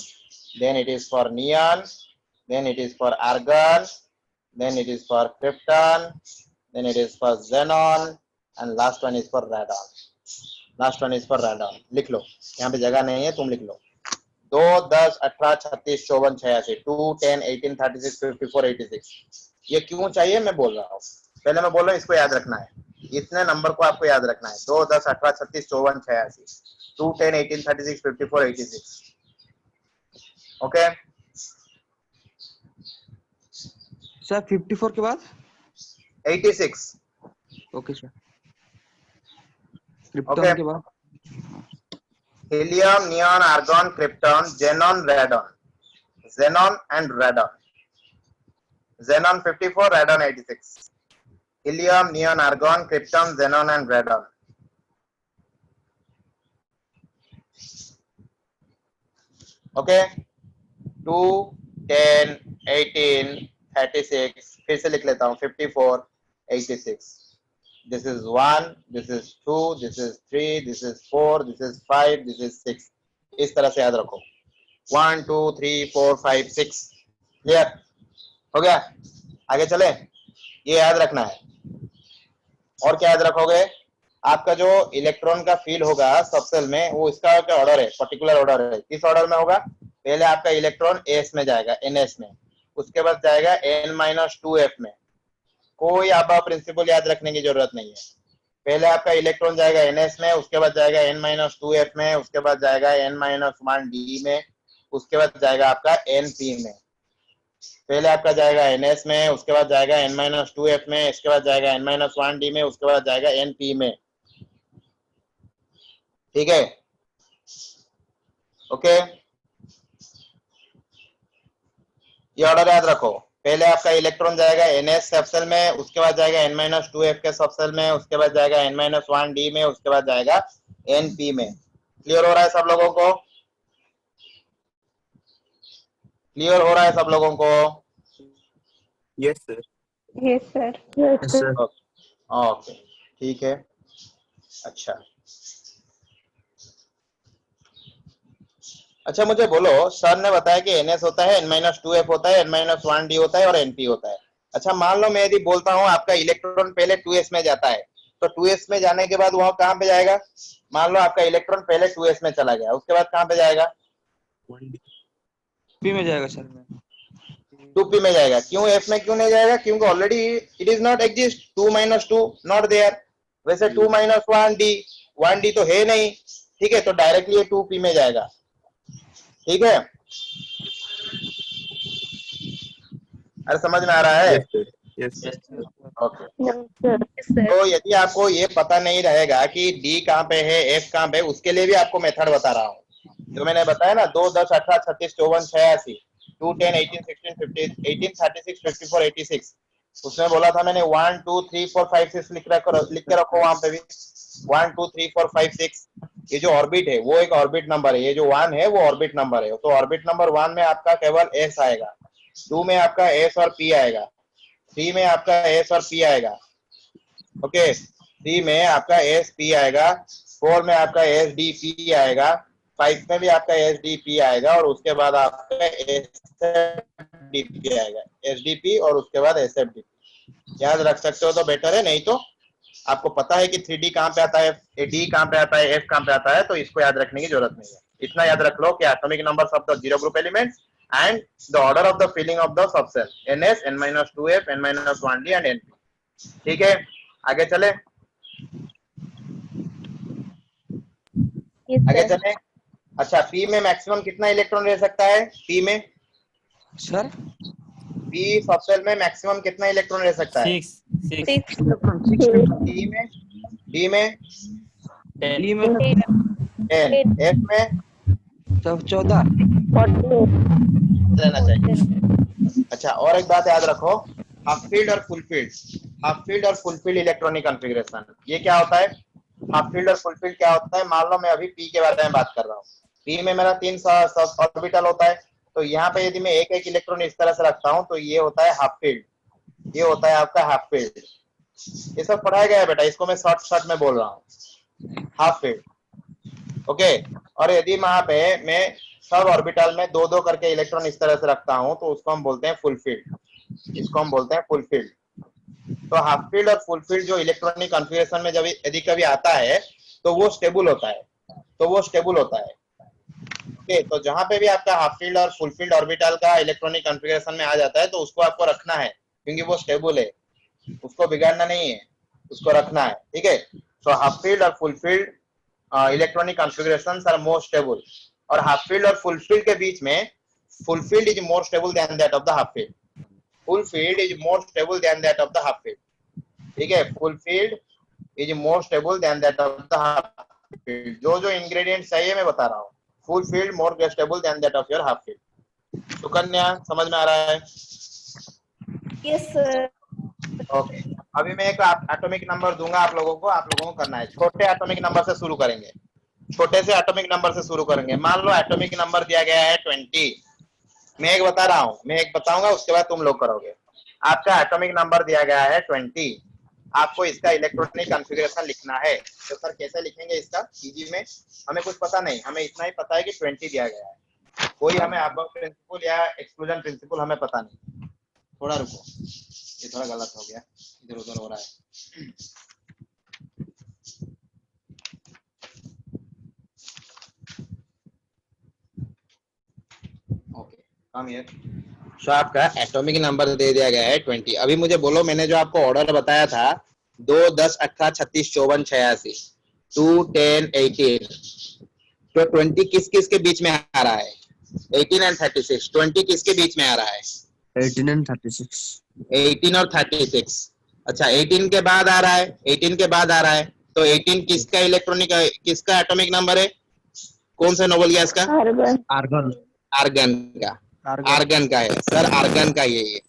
then it is for neon, then it is for argon, then it is for krypton, then it is for xenon, and last one is for radon. Last one is for radon. लिख लो, यहाँ पे जगह नहीं है, तुम लिख लो। 2, 10, 18, 36, 54, 86, 2, 10, 18, 36, 54, 86। ये क्यों चाहिए मैं बोल रहा हूँ, पहले मैं बोल रहा हूँ इसको याद रखना है, इतने नंबर को आपको याद रखना है। 2, 10, 18, 36, 54, 86, 2, 10, 18, 36, 54, 86। ओके सर 54 के बाद 86। Okay sir. क्रिप्टन के बाद helium, neon, argon, krypton, xenon, radon, xenon and radon. Xenon 54, radon 86. Helium, neon, argon, krypton, xenon and radon. Okay, 2, 10, 18, 36. फिर से लिख लेता हूँ 54, 86. This is 1, this is 2, this is 3, this is 4, this is 5, this is 6. इस तरह से याद रखो. 1, 2, 3, 4, 5, 6. क्लियर हो गया? आगे चले. ये याद रखना है. और क्या याद रखोगे? आपका जो इलेक्ट्रॉन का फील होगा सबसेल में, वो इसका क्या ऑर्डर है? पर्टिकुलर ऑर्डर है. किस ऑर्डर में होगा? पहले आपका इलेक्ट्रॉन एस में जाएगा, एनएस में, उसके बाद जाएगा n-2f में. कोई आप प्रिंसिपल याद रखने की जरूरत नहीं है. पहले आपका इलेक्ट्रॉन जाएगा ns में, उसके बाद जाएगा n-2f में, उसके बाद जाएगा n-1d में, उसके बाद जाएगा आपका np में. पहले आपका जाएगा ns में, उसके बाद जाएगा n-2f में, इसके बाद जाएगा n-1d में, उसके बाद जाएगा np में. ठीक है? ओके, ये ऑर्डर याद रखो. पहले आपका इलेक्ट्रॉन जाएगा ns सबसेल में, उसके बाद जाएगा n-2f के सबसेल में, उसके बाद जाएगा n-1d में, उसके बाद जाएगा np में. क्लियर हो रहा है सब लोगों को? क्लियर हो रहा है सब लोगों को? Yes, sir. Yes, sir. Yes, sir. Okay, ठीक है. अच्छा मुझे बोलो, सर ने बताया कि ns होता है, n-2f होता है, n-1d होता है और np होता है. अच्छा मान लो मैं यदि बोलता हूँ आपका इलेक्ट्रॉन पहले 2s में जाता है, तो 2s में जाने के बाद वह कहाँ पे जाएगा? मान लो आपका इलेक्ट्रॉन पहले 2s में चला गया, उसके बाद कहाँ पे जाएगा? 2p में जाएगा सर. 2p में जाएगा. क्यों f में क्यों नहीं जाएगा? क्योंकि already it is not exist. 2-2 not there. वैसे 2-1d तो है नहीं. ठीक है, तो डायरेक्टली ये 2p में जाएगा. ठीक है, अरे समझ में आ रहा है? Yes, sir. Yes, sir. Okay. Sir तो यदि आपको ये पता नहीं रहेगा कि डी कहाँ पे है, एफ कहाँ पे, उसके लिए भी आपको मेथड बता रहा हूँ। जो मैंने बताया ना, 2, 10, 18, 36, 54, 86, 2, 10, 18, 16, 15, 18, 36, 54, 86, उसमें बोला था मैंने 1, 2, 3, 4, 5, 6 लिख के रखो वहां पे भी 1, 2, 3, 4, 5, 6। ये जो ऑर्बिट है वो एक ऑर्बिट नंबर है, ये जो 1 है वो ऑर्बिट नंबर है। तो ऑर्बिट नंबर 1 में आपका केवल एस आएगा, 2 में आपका एस और पी आएगा, 3 में आपका एस और पी आएगा, ओके, 3 में आपका एस पी आएगा, 4 में आपका एस डी पी आएगा, 5 में भी आपका एस डी पी आएगा, और उसके बाद आपका एस डी पी आएगा, एस डी पी और उसके बाद एस एफ डी पी। याद रख सकते हो तो बेटर है, नहीं तो आपको पता है कि 3D कहाँ पे आता है, डी कहाँ पे आता है, एफ कहाँ पे आता है, तो इसको याद रखने की जरूरत नहीं है। इतना याद रख लो कि atomic number of the zero group elements and the order of the filling of the subshell, ns, n-2f, n-1d and np। ठीक है, आगे चले, आगे चले। अच्छा, पी में मैक्सिमम कितना इलेक्ट्रॉन रह सकता है? पी में, सर पी सबसेल में मैक्सिमम कितना इलेक्ट्रॉन रह सकता है? 6 डी में, डी में डी में 10, एफ में 14 रहना चाहिए। अच्छा, और एक बात याद रखो, हाफ फील्ड और फुल फील्ड, हाफ फील्ड और फुल फील्ड इलेक्ट्रॉनिक कॉन्फ़िगरेशन, ये क्या होता है? हाफ फील्ड और फुल फील्ड क्या होता है? मान लो मैं अभी पी के बारे में बात कर रहा हूँ, पी में मेरा 3 ऑर्बिटल होता है, तो यहाँ पे यदि मैं एक एक इलेक्ट्रॉन इस तरह से रखता हूँ तो ये होता है हाफ फील्ड, ये होता है आपका हाफ फील्ड। ये सब पढ़ाया गया है बेटा, इसको मैं शॉर्ट में बोल रहा हूँ, हाफ फील्ड, ओके। और यदि वहां पे मैं सब ऑर्बिटल में 2-2 करके इलेक्ट्रॉन इस तरह से रखता हूं तो उसको हम बोलते हैं फुल फील्ड, इसको हम बोलते हैं फुल फील्ड। तो हाफ फील्ड और फुल फील्ड जो इलेक्ट्रॉनिक कॉन्फ़िगरेशन में जब यदि कभी आता है तो वो स्टेबल होता है, तो वो स्टेबल होता है, ओके। तो जहां पे भी आपका हाफ फील्ड और फुल फील्ड ऑर्बिटल का इलेक्ट्रॉनिक कॉन्फ़िगरेशन में आ जाता है तो उसको आपको रखना है, क्योंकि वो स्टेबल है, उसको बिगाड़ना नहीं है, उसको रखना है, ठीक है। तो हाफ फील्ड और full filled electronic configurations are more stable, और हाफ फील्ड और फुल फील्ड के बीच में full filled is more stable than that of the half filled, full filled is more stable than that of the half filled, ठीक है। Full filled is more stable than that of the half filled. जो जो ingredients चाहिए मैं बता रहा हूँ, full filled more stable than that of your half filled. Sukanya, समझ में आ रहा है? यस सर ओके, अभी मैं एक एटॉमिक नंबर दूंगा आप लोगों को करना है। छोटे एटॉमिक नंबर से शुरू करेंगे, छोटे से एटॉमिक नंबर से शुरू करेंगे। मान लो एटॉमिक नंबर दिया गया है 20, मैं एक बता रहा हूँ, मैं एक बताऊंगा उसके बाद तुम लोग करोगे। आपका एटॉमिक नंबर दिया गया है 20, आपको इसका इलेक्ट्रॉनिक कॉन्फ़िगरेशन लिखना है। तो सर कैसे लिखेंगे इसका? इजी में, हमें कुछ पता नहीं, हमें इतना ही पता है कि 20 दिया गया है, कोई हमें अबव प्रिंसिपल या एक्सक्लूजन प्रिंसिपल हमें पता नहीं। थोड़ा रुको, ये थोड़ा गलत हो गया, इधर उधर हो रहा है। Okay, come here. सो आपका एटॉमिक नंबर दे दिया गया है 20। अभी मुझे बोलो, मैंने जो आपको ऑर्डर बताया था 2, 10, 18, 36, 54, 86, 2, 10, 18, तो 20 किस किस के बीच में आ रहा है? 18 and 36, 20 किसके बीच में आ रहा है? 18 and 36. 18 और 36। अच्छा, 18 के बाद आ रहा है, 18 के बाद आ रहा है, तो 18 किसका इलेक्ट्रॉनिक, किसका एटॉमिक नंबर है? कौन सा नोबल गैस का? Argon Argon. आर्गन का, आर्गन का है सर, आर्गन का ये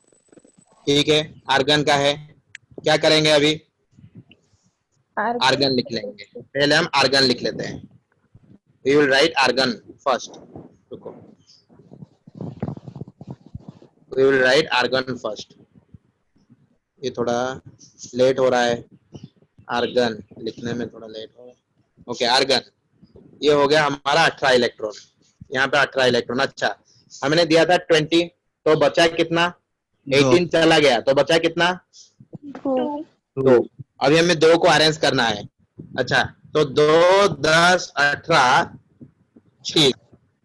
ठीक है, आर्गन का है। क्या करेंगे अभी? आर्गन लिख लेंगे, पहले हम आर्गन लिख लेते हैं। We will write argon first, रुको, we will write argon first. ये थोड़ा लेट हो रहा है, आर्गन लिखने में थोड़ा लेट हो रहा है। ओके, आर्गन, ये हो गया हमारा 18 इलेक्ट्रॉन, यहाँ पे 18 इलेक्ट्रॉन। अच्छा, हमने दिया था 20, तो बचा कितना? 18 चला गया, तो बचा कितना? 2। अभी हमें 2 को अरेंज करना है। अच्छा, तो 2, 10, 18, 6,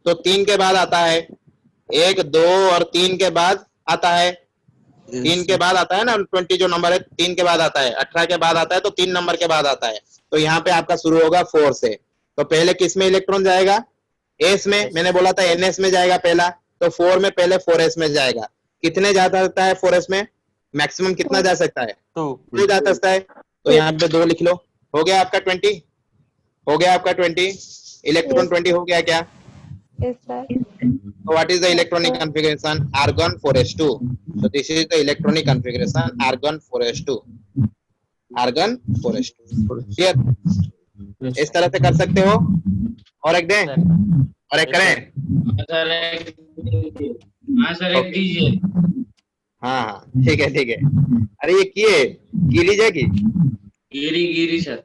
तो 3 के बाद आता है 1, 2 और 3 के बाद आता है 3 के बाद आता है ना 20 जो नंबर है, 3 के बाद आता है, 18 के बाद आता है, तो 3 नंबर के बाद आता है। तो यहाँ पे आपका शुरू होगा 4 से। तो पहले किस में इलेक्ट्रॉन जाएगा? एस में। मैंने बोला था एनएस में जाएगा पहला, तो 4 में पहले 4s में जाएगा। कितने जा सकता है 4s में? मैक्सिमम कितना जा सकता है? 2 जा सकता है। तो यहाँ पे 2 लिख लो। हो गया आपका 20, हो गया आपका 20, इलेक्ट्रॉन 20 हो गया क्या? Yes, sir. So what is the electronic configuration? Argon 4s2. So this is the electronic configuration argon 4s2. Argon 4s2. Clear? इस तरह से कर सकते हो। और एक दें, और एक करें। सर एक दीजिए। हाँ हाँ ठीक है ठीक है। अरे ये किए गिरिजा की? गिरी सर।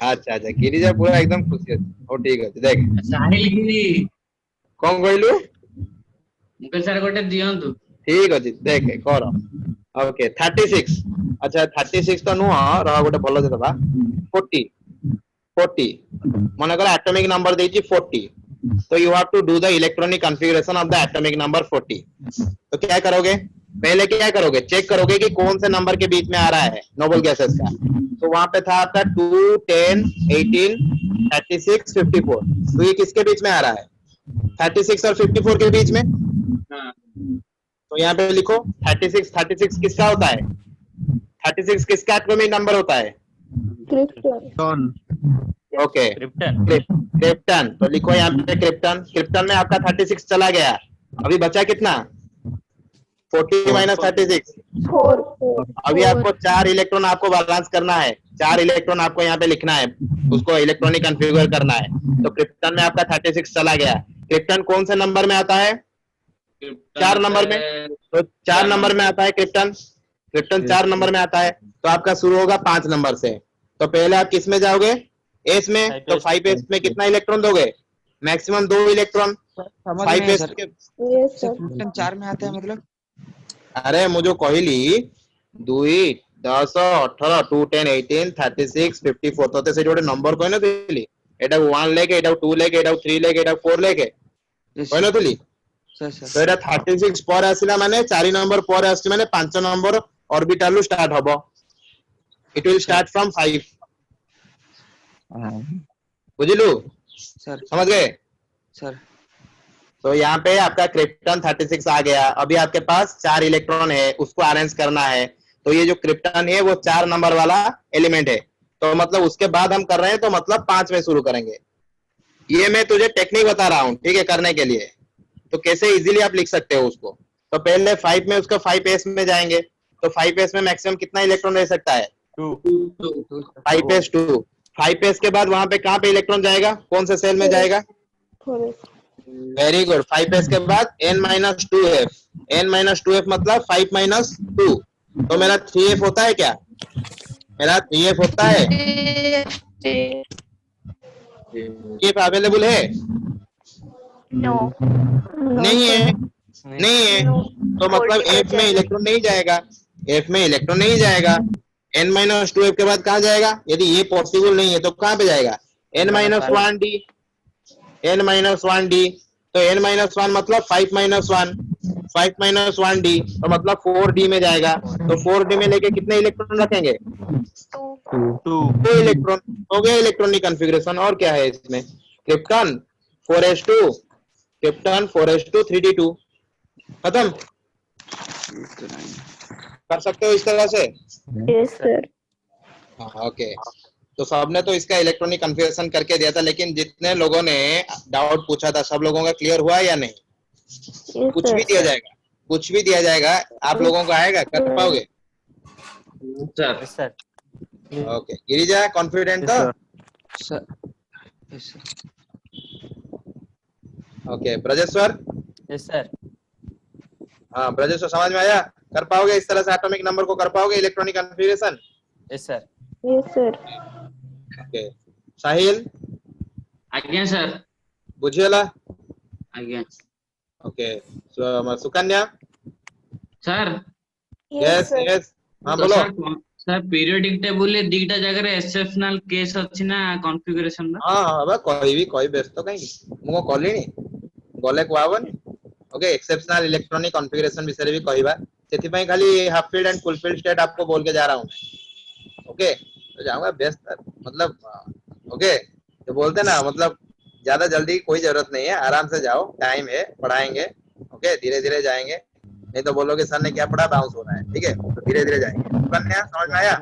अच्छा अच्छा गिरिजा पूरा एकदम खुशी ଅଛି। हो ठीक है देख। साहिल गिरी। कौन कहलु? मुकेश सर गोटे दियंतु। ठीक अछि देख कर। ओके 36। अच्छा 36 तो नुह रह गोटे भलो दे दबा 40 मन कर एटॉमिक नंबर देछि 40। तो you have to do the electronic configuration of the atomic number 40। तो क्या करोगे? पहले क्या करोगे? चेक करोगे कि कौन से नंबर के बीच में आ रहा है नोबल गैसेस का। तो वहां पे था आपका 2, 10, 18, 36, 54। तो ये किसके बीच में आ रहा है? 36 और 54 के बीच में। तो यहाँ पे लिखो 36 किसका होता है? 36 किसका एटॉमिक नंबर होता है? Krypton. Okay krypton. तो लिखो यहाँ पे क्रिप्टन में आपका 36 चला गया। अभी बचा कितना? 40 माइनस 36। 4. अभी आपको 4 इलेक्ट्रॉन आपको बैलेंस करना है। 4 इलेक्ट्रॉन आपको यहाँ पे लिखना है, उसको इलेक्ट्रॉनिक कॉन्फ़िगर करना है। तो क्रिप्टन में आपका 36 चला गया। क्रिप्टन कौन से नंबर में आता है? 4 नंबर में। तो 4 नंबर में आता है क्रिप्टन 4 नंबर में आता है। तो आपका शुरू होगा 5 नंबर से। तो पहले आप किस में जाओगे? एस में। तो 5s में कितना इलेक्ट्रॉन दोगे? Maximum 2 electron. समझ में 5s सर। के Yes, sir. क्रिप्टन 4 में आता है मतलब? अरे मुझे कहली 2, 10, 18, 2, 10, 18, 36, 54 तो से जोड़े नंबर कहन दिली एटा 1 लेके एटा 2 लेके एटा 3 लेके एटा 4 लेके कहन दिली। सर तो एटा 36 पर आसिला माने 4 नंबर पर आसी माने 5 नंबर ऑर्बिटल रू स्टार्ट हबो। It will start from 5। बुझिलु? सर समझ गए? सर तो यहाँ पे आपका क्रिप्टन 36 आ गया। अभी आपके पास 4 इलेक्ट्रॉन है, उसको अरेंज करना है। तो ये जो क्रिप्टन है वो 4 नंबर वाला एलिमेंट है। तो मतलब उसके बाद हम कर रहे हैं तो मतलब 5 में शुरू करेंगे। ये मैं तुझे टेक्निक बता रहा हूँ, ठीक है, करने के लिए। तो कैसे इजीली आप लिख सकते हो उसको। तो पहले 5 में उसका 5s में जाएंगे। तो 5s में मैक्सिमम कितना इलेक्ट्रॉन रह सकता है? 5s2। 5s के बाद वहां पे कहाँ पे इलेक्ट्रॉन जाएगा? कौन से सेल में जाएगा? 4s. Very good. 5s के बाद n-2f। n-2f मतलब 5 - 2। तो मेरा 3f होता है क्या? मेरा 3f होता है। f अवेलेबल है? No. नहीं है। नहीं है। तो मतलब f में इलेक्ट्रॉन नहीं जाएगा। f में इलेक्ट्रॉन नहीं जाएगा। n-2f के बाद कहाँ जाएगा? यदि ये पॉसिबल नहीं है तो कहाँ पे जाएगा? n-1d। n-1d। तो n-1 मतलब 5 - 1d तो मतलब 4d में जाएगा। तो 4d में लेके कितने इलेक्ट्रॉन रखेंगे? 2 इलेक्ट्रॉन। हो गया इलेक्ट्रॉनिक कॉन्फ़िगरेशन। और क्या है इसमें? क्रिप्टन 4s2 3d2 खत्म। कर सकते हो इस तरह से? Yes, sir. हाँ ओके। तो सबने तो इसका इलेक्ट्रॉनिक कॉन्फ़िगरेशन करके दिया था, लेकिन जितने लोगों ने डाउट पूछा था सब लोगों का क्लियर हुआ या नहीं? Yes, कुछ भी sir. दिया जाएगा, कुछ भी दिया जाएगा, आप लोगों को आएगा, कर पाओगे? सर ओके गिरिजा कॉन्फिडेंट तो? Sir yes sir. Okay Brajeshwar? Yes sir. हाँ ब्रजेश्वर समझ में आया? कर पाओगे इस तरह से एटॉमिक नंबर को कर पाओगे electronic configuration? Yes sir. Yes, sir. Okay Sahil? आज्ञा सर। बुझिएला? आज्ञा। Okay Sukanya? Sir yes sir. Yes हाँ बोलो। सर पीरियोडिक टेबल रे दीटा जगह रे एक्सेप्शनल केस अछि ना कॉन्फ़िगरेशन रा? हाँ हाँ बा कहबी कहि व्यस्त कहीं मु कहलिनी गले कहबनी। ओके एक्सेप्शनल इलेक्ट्रॉनिक कॉन्फ़िगरेशन विषय भी कहबा। सेति पई खाली half field and full field state आपको बोल के जा रहा हूं। ओके तो जाऊंगा व्यस्त मतलब ओके तो बोलते ना मतलब ज्यादा जल्दी कोई जरूरत नहीं है, आराम से जाओ, टाइम है, पढ़ाएंगे। ओके धीरे धीरे जाएंगे। नहीं तो बोलोगे सर ने क्या पढ़ा, बाउंस हो रहा है। ठीक है, तो धीरे धीरे जाएंगे। सुकन्या समझ में आया?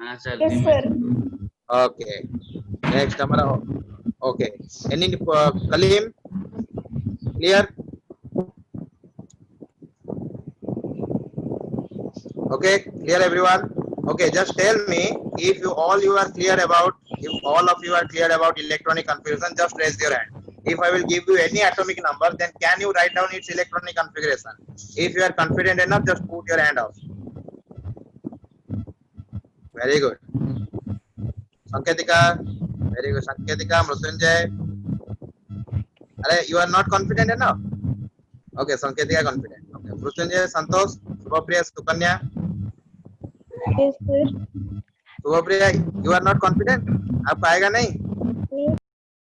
हाँ सर Yes, धीमे sir. ओके, नेक्स्ट हमारा ओके, एनी कलीम clear? Okay, clear everyone? Okay, just tell me if you all are clear about, if all of you are clear about electronic configuration, just raise your hand. If I will give you any atomic number, then can you write down its electronic configuration? If you are confident enough, just put your hand up. Very good. Sanketika, very good. Sanketika, Mrutyunjay. You are not confident enough? Okay, Sanketika confident. Okay, Mrutyunjay, Santosh, Subhapriya, Sukanya. Yes, sir. Supriya, you are not confident? आपको आएगा नहीं?